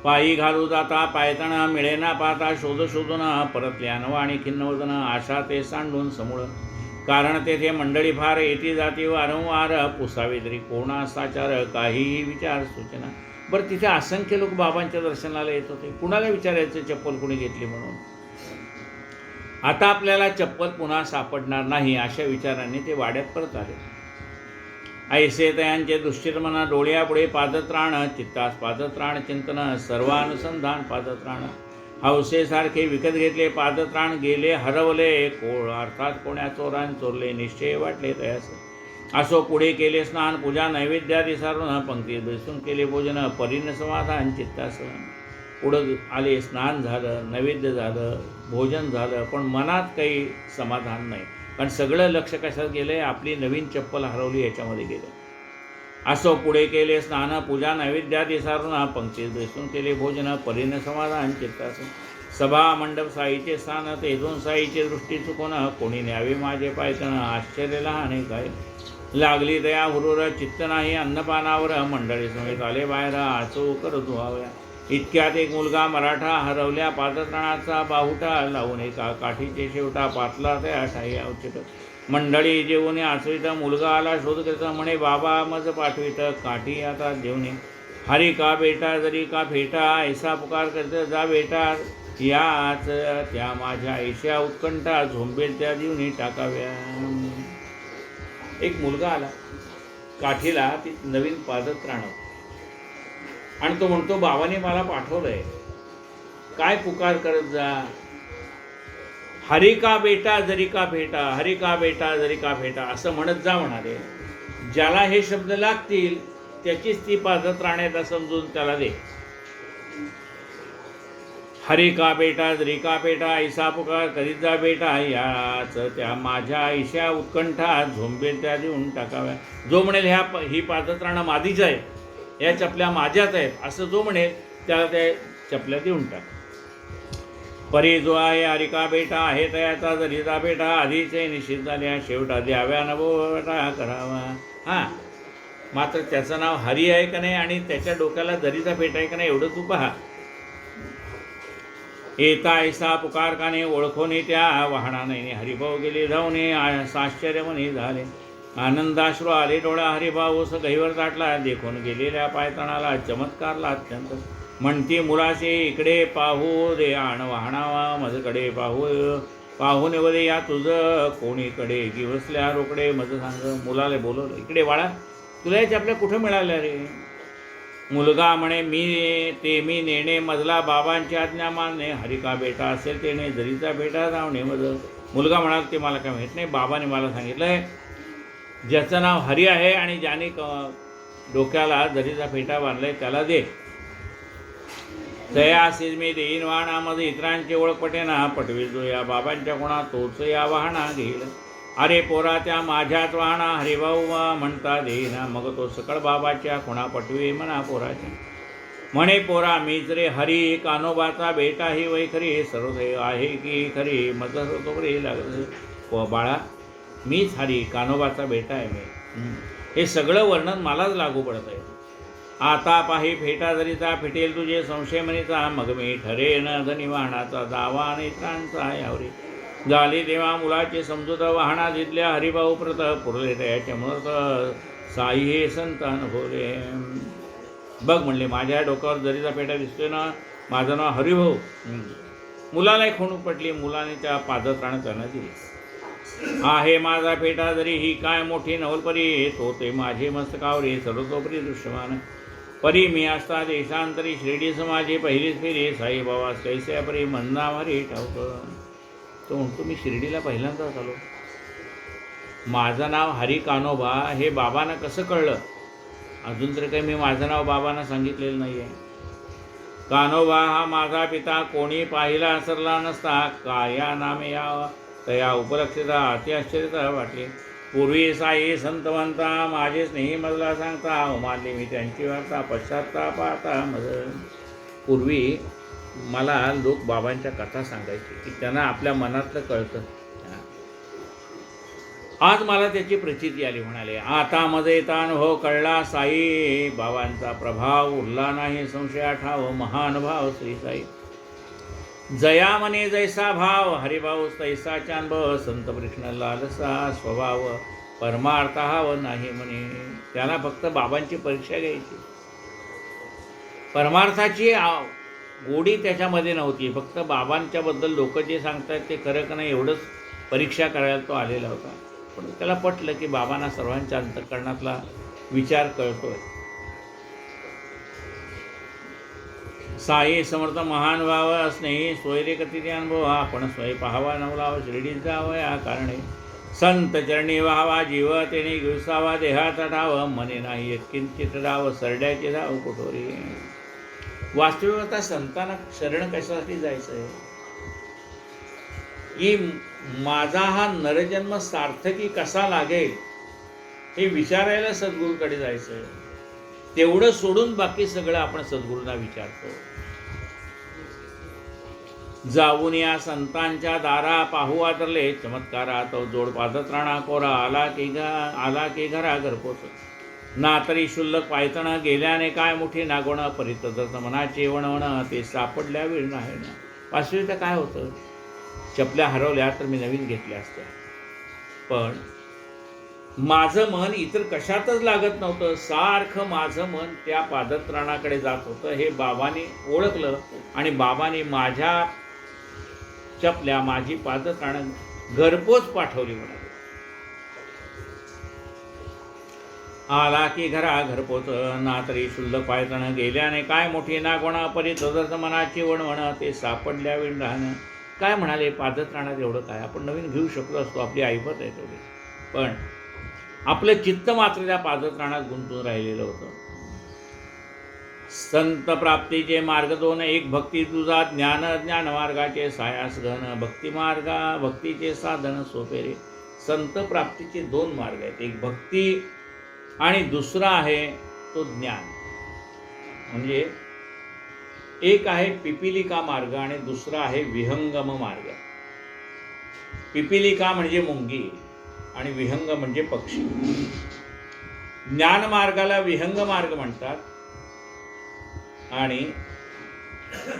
पायी घालू जाता पायतण मिळेना पाहता. शोध शोधून परतले. अनवाणी खिन्न वदन आशा ते सांडून समूळ. कारण तेथे मंडळी फार येती जाती वारंवार. पुसावे तरी कोणा साचार काहीही विचार सूचना. बरं तिथे असंख्य लोक बाबांच्या दर्शनाला येत होते. कुणाला विचारायचं चप्पल कुणी घेतली म्हणून. आता आपल्याला चप्पल पुन्हा सापडणार नाही अशा विचारांनी ते वाड्यात परत आले. ऐसे तयांचे दुश्चितमना डोळ्यापुढे पादत्राण. चित्तास पादत्राण चिंतन सर्वानुसंधान पादत्राण. हौसेसारखे विकत घेतले पादत्राण. गेले हरवले कोळ अर्थात कोण्या चोरान चोरले. निश्चय वाटले तयास. असो पुढे केले स्नान पूजा नैवेद्यादी सारून. पंक्तीत बसून केले भोजन परीन समाधान चित्तास. पुढं आले स्नान झालं नैवेद्य झालं भोजन झालं पण मनात काही समाधान नाही. कारण सगळं लक्ष कशात गेलं आहे. आपली नवीन चप्पल हरवली याच्यामध्ये गेलं. असो पुढे केले स्नान पूजा नैवेद्यादी सारून. पंक्तीत बसून केले भोजन परीन समाधान चित्तास. सभा मंडप साईचे स्थान तेजून साईचे दृष्टी चुकून. कोणी न्यावे माझे पायतण आश्चर्य लहाने काय. लागली दया हुरूर चित्त नाही अन्नपानावर. मंडळी समेत आले बाहेर आचो कर धुवाव्या. इतक्यात एक मुलगा मराठा हरवल्या पादत्राणाचा बाहुटा. लावून एका काठीचे शेवटा पातला त्या ठाई अवचित. मंडळी जेवून आचवित. मुलगा आला शोध करीत म्हणे बाबा मज पाठवित. काठी आता जेवणे हरी का बेटा जरी का फेटा. ऐसा पुकार करत जा बेटा याच त्या माझ्या ऐशा उत्कंठा. झोंबेल त्या जीवनी टाकाव्या. एक मुलगा आला काठीला ती नवीन पादत्राण आणि तो म्हणतो बाबाने मला पाठवलंय. काय पुकार करत जा. हरी का बेटा जरी का भेटा. हरी का बेटा जरी का भेटा असं म्हणत जा म्हणाले. ज्याला हे शब्द लागतील त्याचीच ती पादत्राण्यात समजून त्याला दे. हरी का बेटा जरी का बेटा ऐसा पुकार करीत जा बेटा. याच त्या माझ्या ऐशा उत्कंठा. झोंबेल त्या देऊन टाकाव्या. जो म्हणेल ही पादत्राणं माझीच आहे या चपल्या माझ्याच आहेत असं जो म्हणेल त्याला त्या चपल्या देऊन टाक. परी जो आहे हरिका बेटा आहे तयाचा जरीचा बेटा. आधीचे निश्चित झाल्या शेवटा द्याव्या नवोटा करावा. हां मात्र त्याचं नाव हरी आहे का नाही आणि त्याच्या डोक्याला जरीचा फेटा आहे का नाही एवढं तू पहा. येता ऐसा पुकार काने ओळखोने त्या वाहना नाही. हरिभाऊ गेले जाऊने आश्चर्य मनी झाले. आनंदाश्रू आले डोळा. हरिभाऊ गहीवर ताटला. देखून गेलेल्या पायतणाला चमत्कारला अत्यंत. म्हणती मुलाचे इकडे पाहू दे आण वाहणावा मजकडे पाहून वदे या तुझं कोणीकडे गिवसल्या रोकडे मज सांग. मुलाला बोलवलं इकडे बाळा तुला याच्या आपल्या कुठं मिळाल्या रे. मुलगा म्हणे मी नेणे मजला बाबांची आज्ञा मानणे. हरिका बेटा असेल तेने जरीचा बेटा जावणे मज. मुलगा म्हणाल ते मला काय माहीत नाही. बाबाने मला सांगितलंय ज्याचं नाव हरी आहे आणि ज्याने डोक्याला जरीचा फेटा बांधलाय त्याला दे. तया असेच मी देईन वाहनामध्ये इतरांची ओळख पटेना. पटविजो या बाबांच्या कोणा तोच या वाहना घेईल. अरे पोरा त्या माझ्याच वाहना हरिभाऊ म्हणता देईना. मग तो सकळ बाबाच्या कोणा पटवी म्हणा पोराच्या. म्हणे पोरा मीच रे हरी कानोबाचा बेटा ही वै खरी. सर्व आहे की खरी मज तो रे लागलं. बाळा मीच हरी कानोबाचा बेटा आहे मी. हे सगळं वर्णन मलाच लागू पडत आहे. आता पाही फेटा जरीचा फिटेल तुझे संशय मनीचा. मग मी ठरेन धनी वाहनाचा दावा नेत्रांचा यावरी. झाली तेव्हा मुलाचे समजूत वाहना जिथल्या हरिभाऊ प्रत. पुरले तयाचे मूर्त साई हे संत अनुभवले. बघ म्हणले माझ्या डोक्यावर जरीचा फेटा दिसतोय ना माझं नाव हरिभाऊ. मुलालाही खूण पटली. मुलाने त्या पादत्राण त्यांना दिली. आहे माझा फेटा जरी ही काय मोठी नवलपरी. तो ते माझे मस्तकावरी सर्वतोपरी दृश्यमान. परी मी असता देशांतरी शिर्डी समाजी पहिलीच फेरी. साईबाबा कैसे परी मंदा मारी ठाऊक. तो म्हणतो मी शिर्डीला पहिल्यांदाच आलो. माझं नाव हरी कानोबा हे बाबांना कसं कळलं. अजून तरी काही मी माझं नाव बाबांना सांगितलेलं नाही आहे. कान्होबा हा माझा पिता, कोणी पाहिला सरला नसता, काया नामे यावा तया उपलक्षिता, अति आश्चर्यता वाटले. पूर्वी साई संतवंता, माझे स्नेही मजला सांगता, मानली मी त्यांची वार्ता, पश्चात्ताप आता मज. पूर्वी मला लोक बाबांच्या कथा सांगायचे की त्यांना आपल्या मनातलं कळतं. आज मला त्याची प्रचिती आली. म्हणाले, आता मध्ये अनुभव कळला, साई बाबांचा प्रभाव उरला नाही संशया ठाव, महान भाव श्री साई. जया मने जैसा भाव, हरिभाऊ तैसाचा अनुभव, संत कृष्ण लालसा स्वभाव, परमार्थ हाव नाही म्हणे. त्यांना फक्त बाबांची परीक्षा घ्यायची, परमार्थाची गोडी त्याच्यामध्ये नव्हती. फक्त बाबांच्याबद्दल लोक जे सांगतात ते खरं का नाही एवढंच परीक्षा करायला तो आलेला होता. पण त्याला पटलं की बाबांना सर्वांच्या अंतःकरणातला विचार कळतोय. साई समर्थ महान व्हावं स्नेही सोयरे कधी अनुभव, आपण स्वय पाहावा नवलाव शिर्डीत जावं या कारणे. संत चरणी व्हावा जीव तेने घेसावा, देहाचा ठाव मने नाही किंचित डाव, सरड्याचे धाव कुठोरी. वास्तविकता संतांना शरण कशासाठी जायचं आहे की माझा हा नरजन्म सार्थकी कसा लागेल हे विचारायला सद्गुरूकडे जायचं आहे. तेवढं सोडून बाकी सगळं आपण सद्गुरूंना विचारतो. जाऊन या संतांच्या दारा पाहू आदरले, चमत्कारा तो जोड पादत राणा कोरा, आला की घरा घरपोच. ना तरी शुल्लक पायतण, गेल्याने काय मोठी नागोण, परितदत मनाचे वणवण, ते सापडल्या वेळ नाही ना. वास्तविकता काय होतं, चपल्या हरवल्या तर मी नवीन घेतल्या असत्या, पण माझं मन इतर कशातच लागत नव्हतं. सारखं माझं मन त्या पादत्राणाकडे जात होतं. हे बाबांनी ओळखलं आणि बाबांनी माझ्या चपल्या, माझी पादत्राण घरपोच पाठवली. म्हणाले, आला की घरा घरपोच, ना तरी शुल्लक पायतण, गेल्याने काय मोठी नागोणा, परितदत मनाची वणवण, ते सापडल्या विण राहणं. काय म्हणाले, पादत्राणात एवढं काय, आपण नवीन घेऊ शकलो असतो, आपली ऐपत आहे तेवढी, पण आपलं चित्त मात्र त्या पादत्राणात गुंतून राहिलेलं होतं. संत प्राप्तीचे मार्ग दोन, एक भक्ती तुझा ज्ञान, ज्ञान मार्गाचे सायास घन, भक्तीचे साधन सोपेरे. संत प्राप्तीचे दोन मार्ग आहेत, एक भक्ती आणि दुसरा आहे तो ज्ञान. म्हणजे एक आहे पिपिलिका मार्ग आणि दुसरा आहे विहंगम मार्ग. पिपिलिका म्हणजे मुंगी आणि विहंग म्हणजे पक्षी. ज्ञान मार्गाला विहंग मार्ग म्हणतात आणि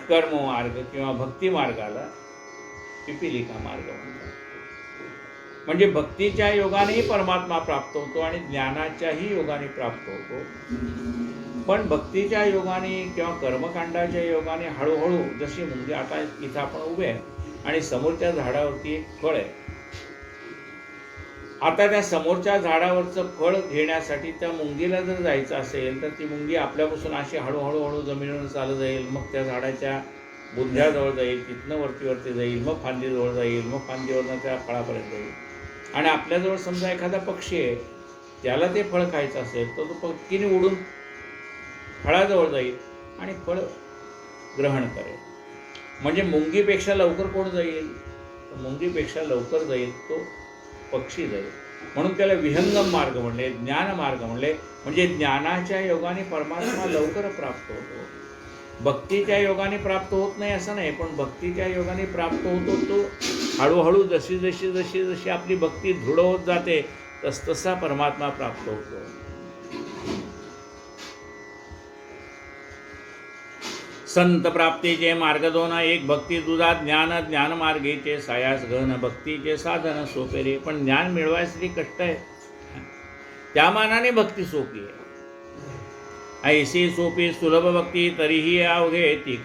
कर्म मार्ग किंवा भक्ती मार्गाला पिपिलिका मार्ग म्हणतात. म्हणजे भक्तीच्या योगानेही परमात्मा प्राप्त होतो आणि ज्ञानाच्याही योगाने प्राप्त होतो. पण भक्तीच्या योगाने किंवा कर्मकांडाच्या योगाने हळूहळू, जशी मुंगी, आता इथं आपण उभे आहे आणि समोरच्या झाडावरती एक फळ आहे. आता त्या समोरच्या झाडावरचं फळ घेण्यासाठी त्या मुंगीला जर जायचं असेल तर ती मुंगी आपल्यापासून अशी हळूहळू जमिनीवर चालत जाईल, मग त्या झाडाच्या बुंध्याजवळ जाईल, तिथनं वरती जाईल, मग फांदीजवळ जाईल, मग फांदीवरनं त्या फळापर्यंत जाईल. आणि आपल्याजवळ समजा एखादा पक्षी आहे, त्याला ते फळ खायचं असेल तर तो पक्षीने उडून फळाजवळ जाईल आणि फळ ग्रहण करेल. म्हणजे मुंगीपेक्षा लवकर कोण जाईल, तर मुंगीपेक्षा लवकर जाईल तो पक्षी जाईल. म्हणून त्याला विहंगम मार्ग म्हणले, ज्ञान मार्ग म्हणले. म्हणजे ज्ञानाच्या योगाने परमात्मा लवकर प्राप्त होतो. भक्तीच्या योगाने प्राप्त होत नाही असं नाही, पण भक्तीच्या योगाने प्राप्त होतो तो हळूहळू. जशी आपली भक्ती दृढ होत जाते तसा परमात्मा प्राप्त होतो. संत प्राप्तीचे मार्ग दोन, एक भक्ती तुझा ज्ञान, ज्ञान मार्गीचे सायास घन, भक्तीचे साधन सोपेरे. पण ज्ञान मिळवायसाठी कष्ट आहे, त्या मानाने भक्ती सोपी आहे. ऐशी सोपी सुलभ भक्ती तरीही अवघे, ती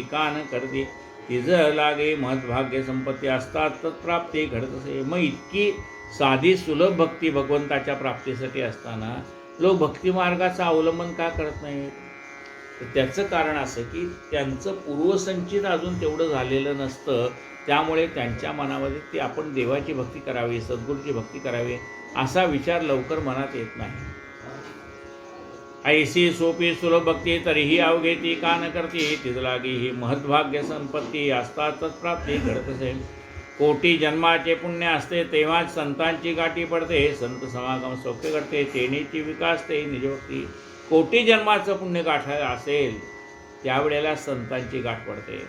कान करते, तिज लागे महत्भाग्य संपत्ती असतात तत्प्राप्ती घडतसे. मग इतकी साधी सुलभ भक्ती भगवंताच्या प्राप्तीसाठी असताना लोक भक्ती मार्गाचं अवलंबन का करत नाहीत? तर त्याचं कारण असं की त्यांचं पूर्वसंचित अजून तेवढं झालेलं नसतं. त्यामुळे त्यांच्या मनामध्ये ती आपण देवाची भक्ती करावी, सद्गुरूची भक्ती करावी असा विचार लवकर मनात येत नाही. ऐसी सोपी सुलभ भक्ती तरीही अवघे ती का न करती, तिज लागी ही महद्भाग्य संपत्ती, असतातच प्राप्ती घडत असेल. कोटी जन्माचे पुण्य असते तेव्हाच संतांची गाठी पडते, संत समागम सौख्य घडते तेनेची विकासते निजभक्ती. कोटी जन्माचं पुण्य गाठायला असेल त्यावेळेला संतांची गाठ पडते.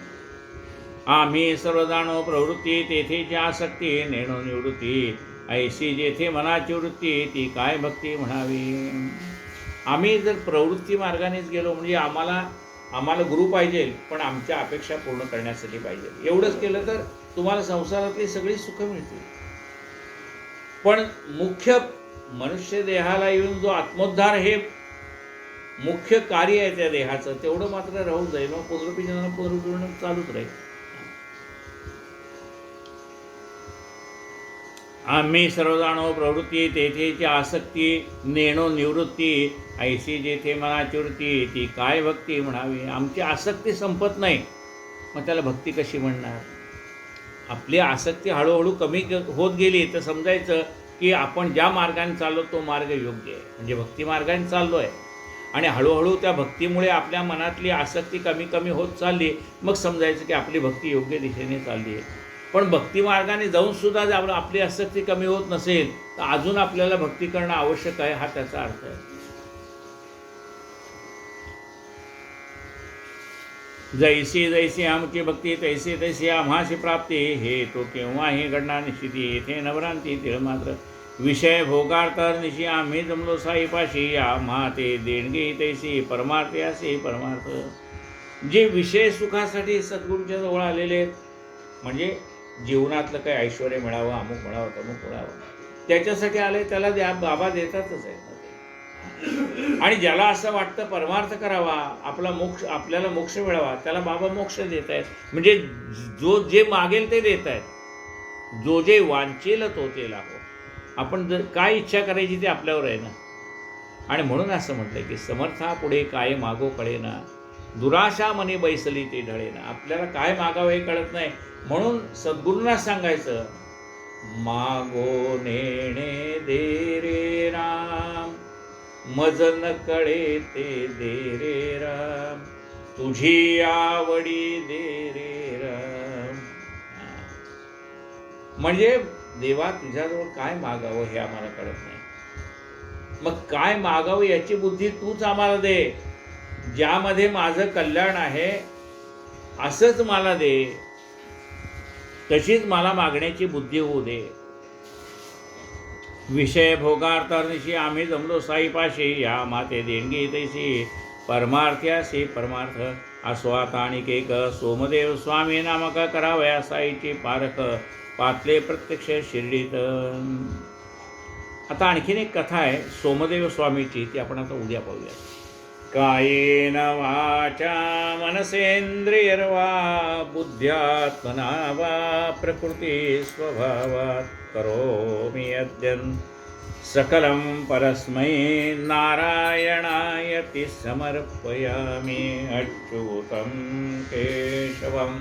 आम्ही सर्व जाणो प्रवृत्ती तेथेची आसक्ती, नेणो निवृत्ती ऐशी जेथे मनाची वृत्ती, ती काय भक्ती म्हणावी. आम्ही जर प्रवृत्ती मार्गानेच गेलो म्हणजे आम्हाला गुरु पाहिजे, पण आमच्या अपेक्षा पूर्ण करण्यासाठी पाहिजे. एवढंच केलं तर तुम्हाला संसारातली सगळी सुखं मिळतील. पण मुख्य मनुष्य देहाला येऊन जो आत्मोद्धार हे मुख्य कार्य आहे त्या देहाचं, तेवढं मात्र राहून जाईल. मग पुनरुत्पन्न चालूच राहील. आम्ही सर्व जाणो प्रवृत्ती तेथेची आसक्ती, नेणो निवृत्ती ऐशी जेथे मनाची वृत्ती, ती काय भक्ती म्हणावी. आमची आसक्ती संपत नाही, मग त्याला भक्ती कशी म्हणणार. आपली आसक्ती हळूहळू कमी होत गेली तर समजायचं की आपण ज्या मार्गाने चाललो तो मार्ग योग्य आहे, म्हणजे भक्ती मार्गाने चाललो आहे. आणि हळूहळू त्या भक्तीमुळे आपल्या मनातली आसक्ती कमी कमी होत चालली, मग समजायचं की आपली भक्ती योग्य दिशेने चालली आहे. पण भक्ती मार्गाने जाऊनसुद्धा जर आपली आसक्ती कमी होत नसेल तर अजून आपल्याला भक्ती करणं आवश्यक आहे, हा त्याचा अर्थ आहे. जैसी जैसी आमची भक्ती तैसी तैसी आम्हाशी प्राप्ती, हे तो केव्हाही घडणार निश्चिती. येथे नवरांती तिळ मात्र विषय भोगार्थ निशी, आम्ही जमलो साईपाशी, आम्हा ते देणगी तैसी परमार्थ असे परमार्थ. जे विषय सुखासाठी सद्गुरूंच्या जवळ आलेले, म्हणजे जीवनातलं काही ऐश्वर मिळावं, अमुक मिळावं तमुक मिळावं, त्याच्यासाठी आले, त्याला बाबा देतातच आहेत. आणि ज्याला असं वाटतं परमार्थ करावा, आपल्याला मोक्ष मिळावा, त्याला बाबा मोक्ष देत आहेत. म्हणजे जो जे मागेल ते देत आहेत, जो जे वांचेल तो ते लाभो. आपण जर काय इच्छा करायची ते आपल्यावर आहे ना. आणि म्हणून असं म्हटलं की समर्था पुढे काय मागो कळेना, दुराशा मनी बैसली ते ढळेना. आपल्याला काय मागावं हे कळत नाही, म्हणून सद्गुरूंना सांगायचं, मागो नेणे दे रे राम, मज न कळे ते दे रे राम, तुझी आवडी दे रे राम. म्हणजे देवा तुझ्याजवळ काय मागावं हे आम्हाला कळत नाही, मग काय मागावं याची बुद्धी तूच आम्हाला दे. ज्यामध्ये माझं कल्याण आहे असंच मला दे, तशीच मला मागण्याची बुद्धी होऊ दे. विषय भोगार्थानिशी आम्ही जमलो साईपाशी, या माते देणगी तैसी परमार्थ्यासी परमार्थ. आस्वात आणि केक सोमदेव स्वामी नामक करावया, साईची पारख पातले प्रत्यक्ष शिर्डीत. आता आणखीन एक कथा आहे सोमदेव स्वामीची, ती आपण आता उद्या पाहूया. कायेन वाचा मनसेंद्रियर्वा, बुद्ध्यात्मना वा प्रकृती स्वभावात्, करोमि यद्यन् सकलं परस्मै नारायणायति समर्पयामि. अच्युतं केशवम्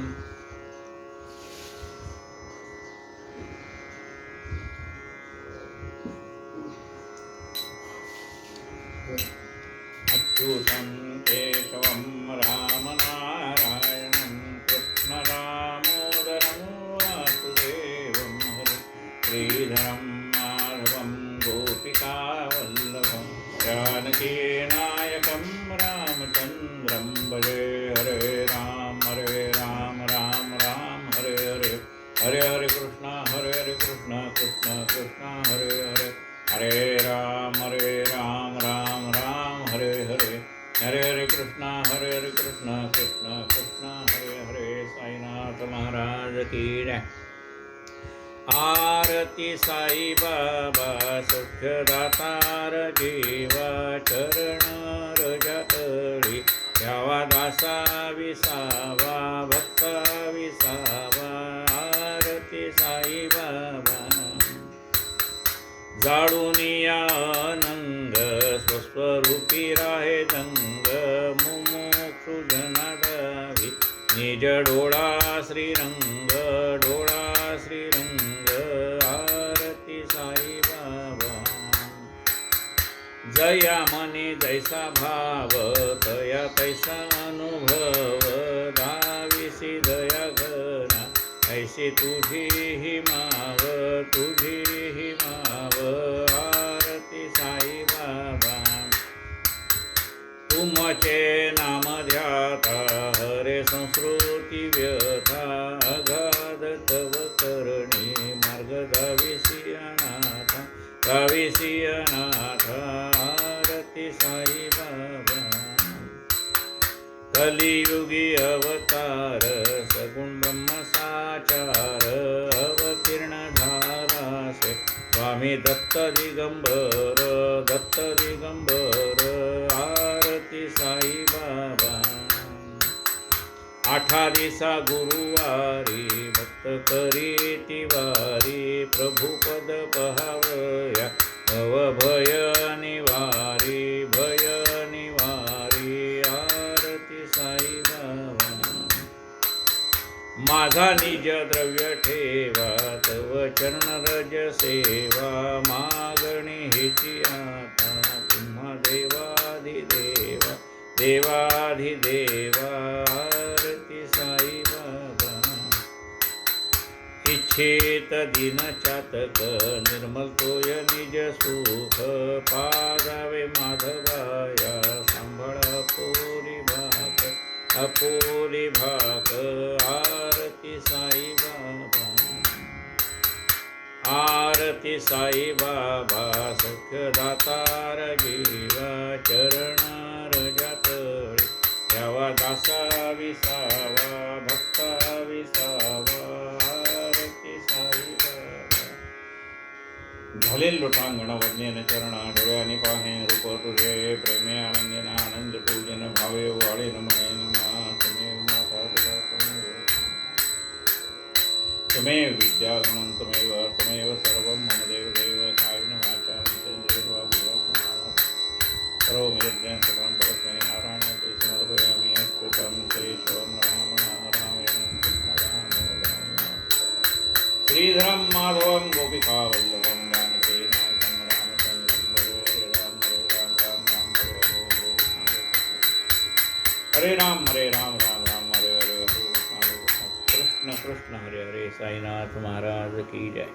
अच्युतं केशवं रामनारायणं कृष्णदामोदरं वासुदेवं हरे श्रीधरं माधवं गोपिकावल्लभं जानकीनायकं रामचन्द्रं भजे. हरे राम राम राम हरे हरे, हरे हरे कृष्ण कृष्ण कृष्ण हरे हरे, हरे राम राम राम हरे हरे, हरे हरे कृष्ण कृष्ण कृष्ण हरे हरे. साईनाथ महाराज की जय. आरती साई बाबा सुखदातार, जीवा चरण रजतळी, द्यावा दासा विसावा भक्ता विसावा. आरती साई बाबा जाळूनी आनंद, स्वस्वरूपी राहे जंग, मुमुक्षु जनाडावी निज डोळा श्रीरंग, डोळा श्रीरंग. आरती साई बाबा जया मनी जैसा भाव तया तैसा अनुभव दाविसी दया घना ऐशी तुझी ही माव आरती साई बाबा तुमचे नाम ध्याता हरे संस्कृती व्यथा अगाध तव करणी मार्ग दाविसी अनाथ आरती साई बाबा कलियुगी अवतार सगुण ब्रह्म साचार अवतीर्ण झालासे स्वामी दत्त दिगंबर आरती साई बाबा आठा दिसा गुरुवारी भक्त करी तिवारी प्रभुपद पहावया भव भय निवारी आरती साई बाबा माझा निज द्रव्य ठेवा तव चरण रज सेवा मागणी हिची आता तुम्हा देवाधिदेवा आरती साई बाबा इच्छित दिन चातक निर्मल तोय निज सुख पाजावे माधवाया सांभाळ अपुरी भाग आरती साई बाबा आरती साई बाबा सौख्य दातार जीवा चरण रजातळी यावा दासा विसावा भक्ता विसावा आरती साई बाबा झालेल लोटांगण वज्ञेन चरणा डोळ्याने पाहे रूप तुझे प्रेमे आनंदेन आनंद पूजन भावे वाळेन म्हणेन त्वमेव विद्या गुणं त्वमेव सर्वं मम देव कायेन वाचा मनसेन्द्रियर्वा सर्वमिदं सकलं परस्मै नारायणाय ते समर्पयामि यत्कृतं केशवं रामायणं श्रीधरं माधवं गोपिकावल्लभं जानकीनाथं रामचन्द्रं हरे राम हरे राम हरे राम कृष्ण कृष्ण हरे हरे। साईनाथ महाराज की जय।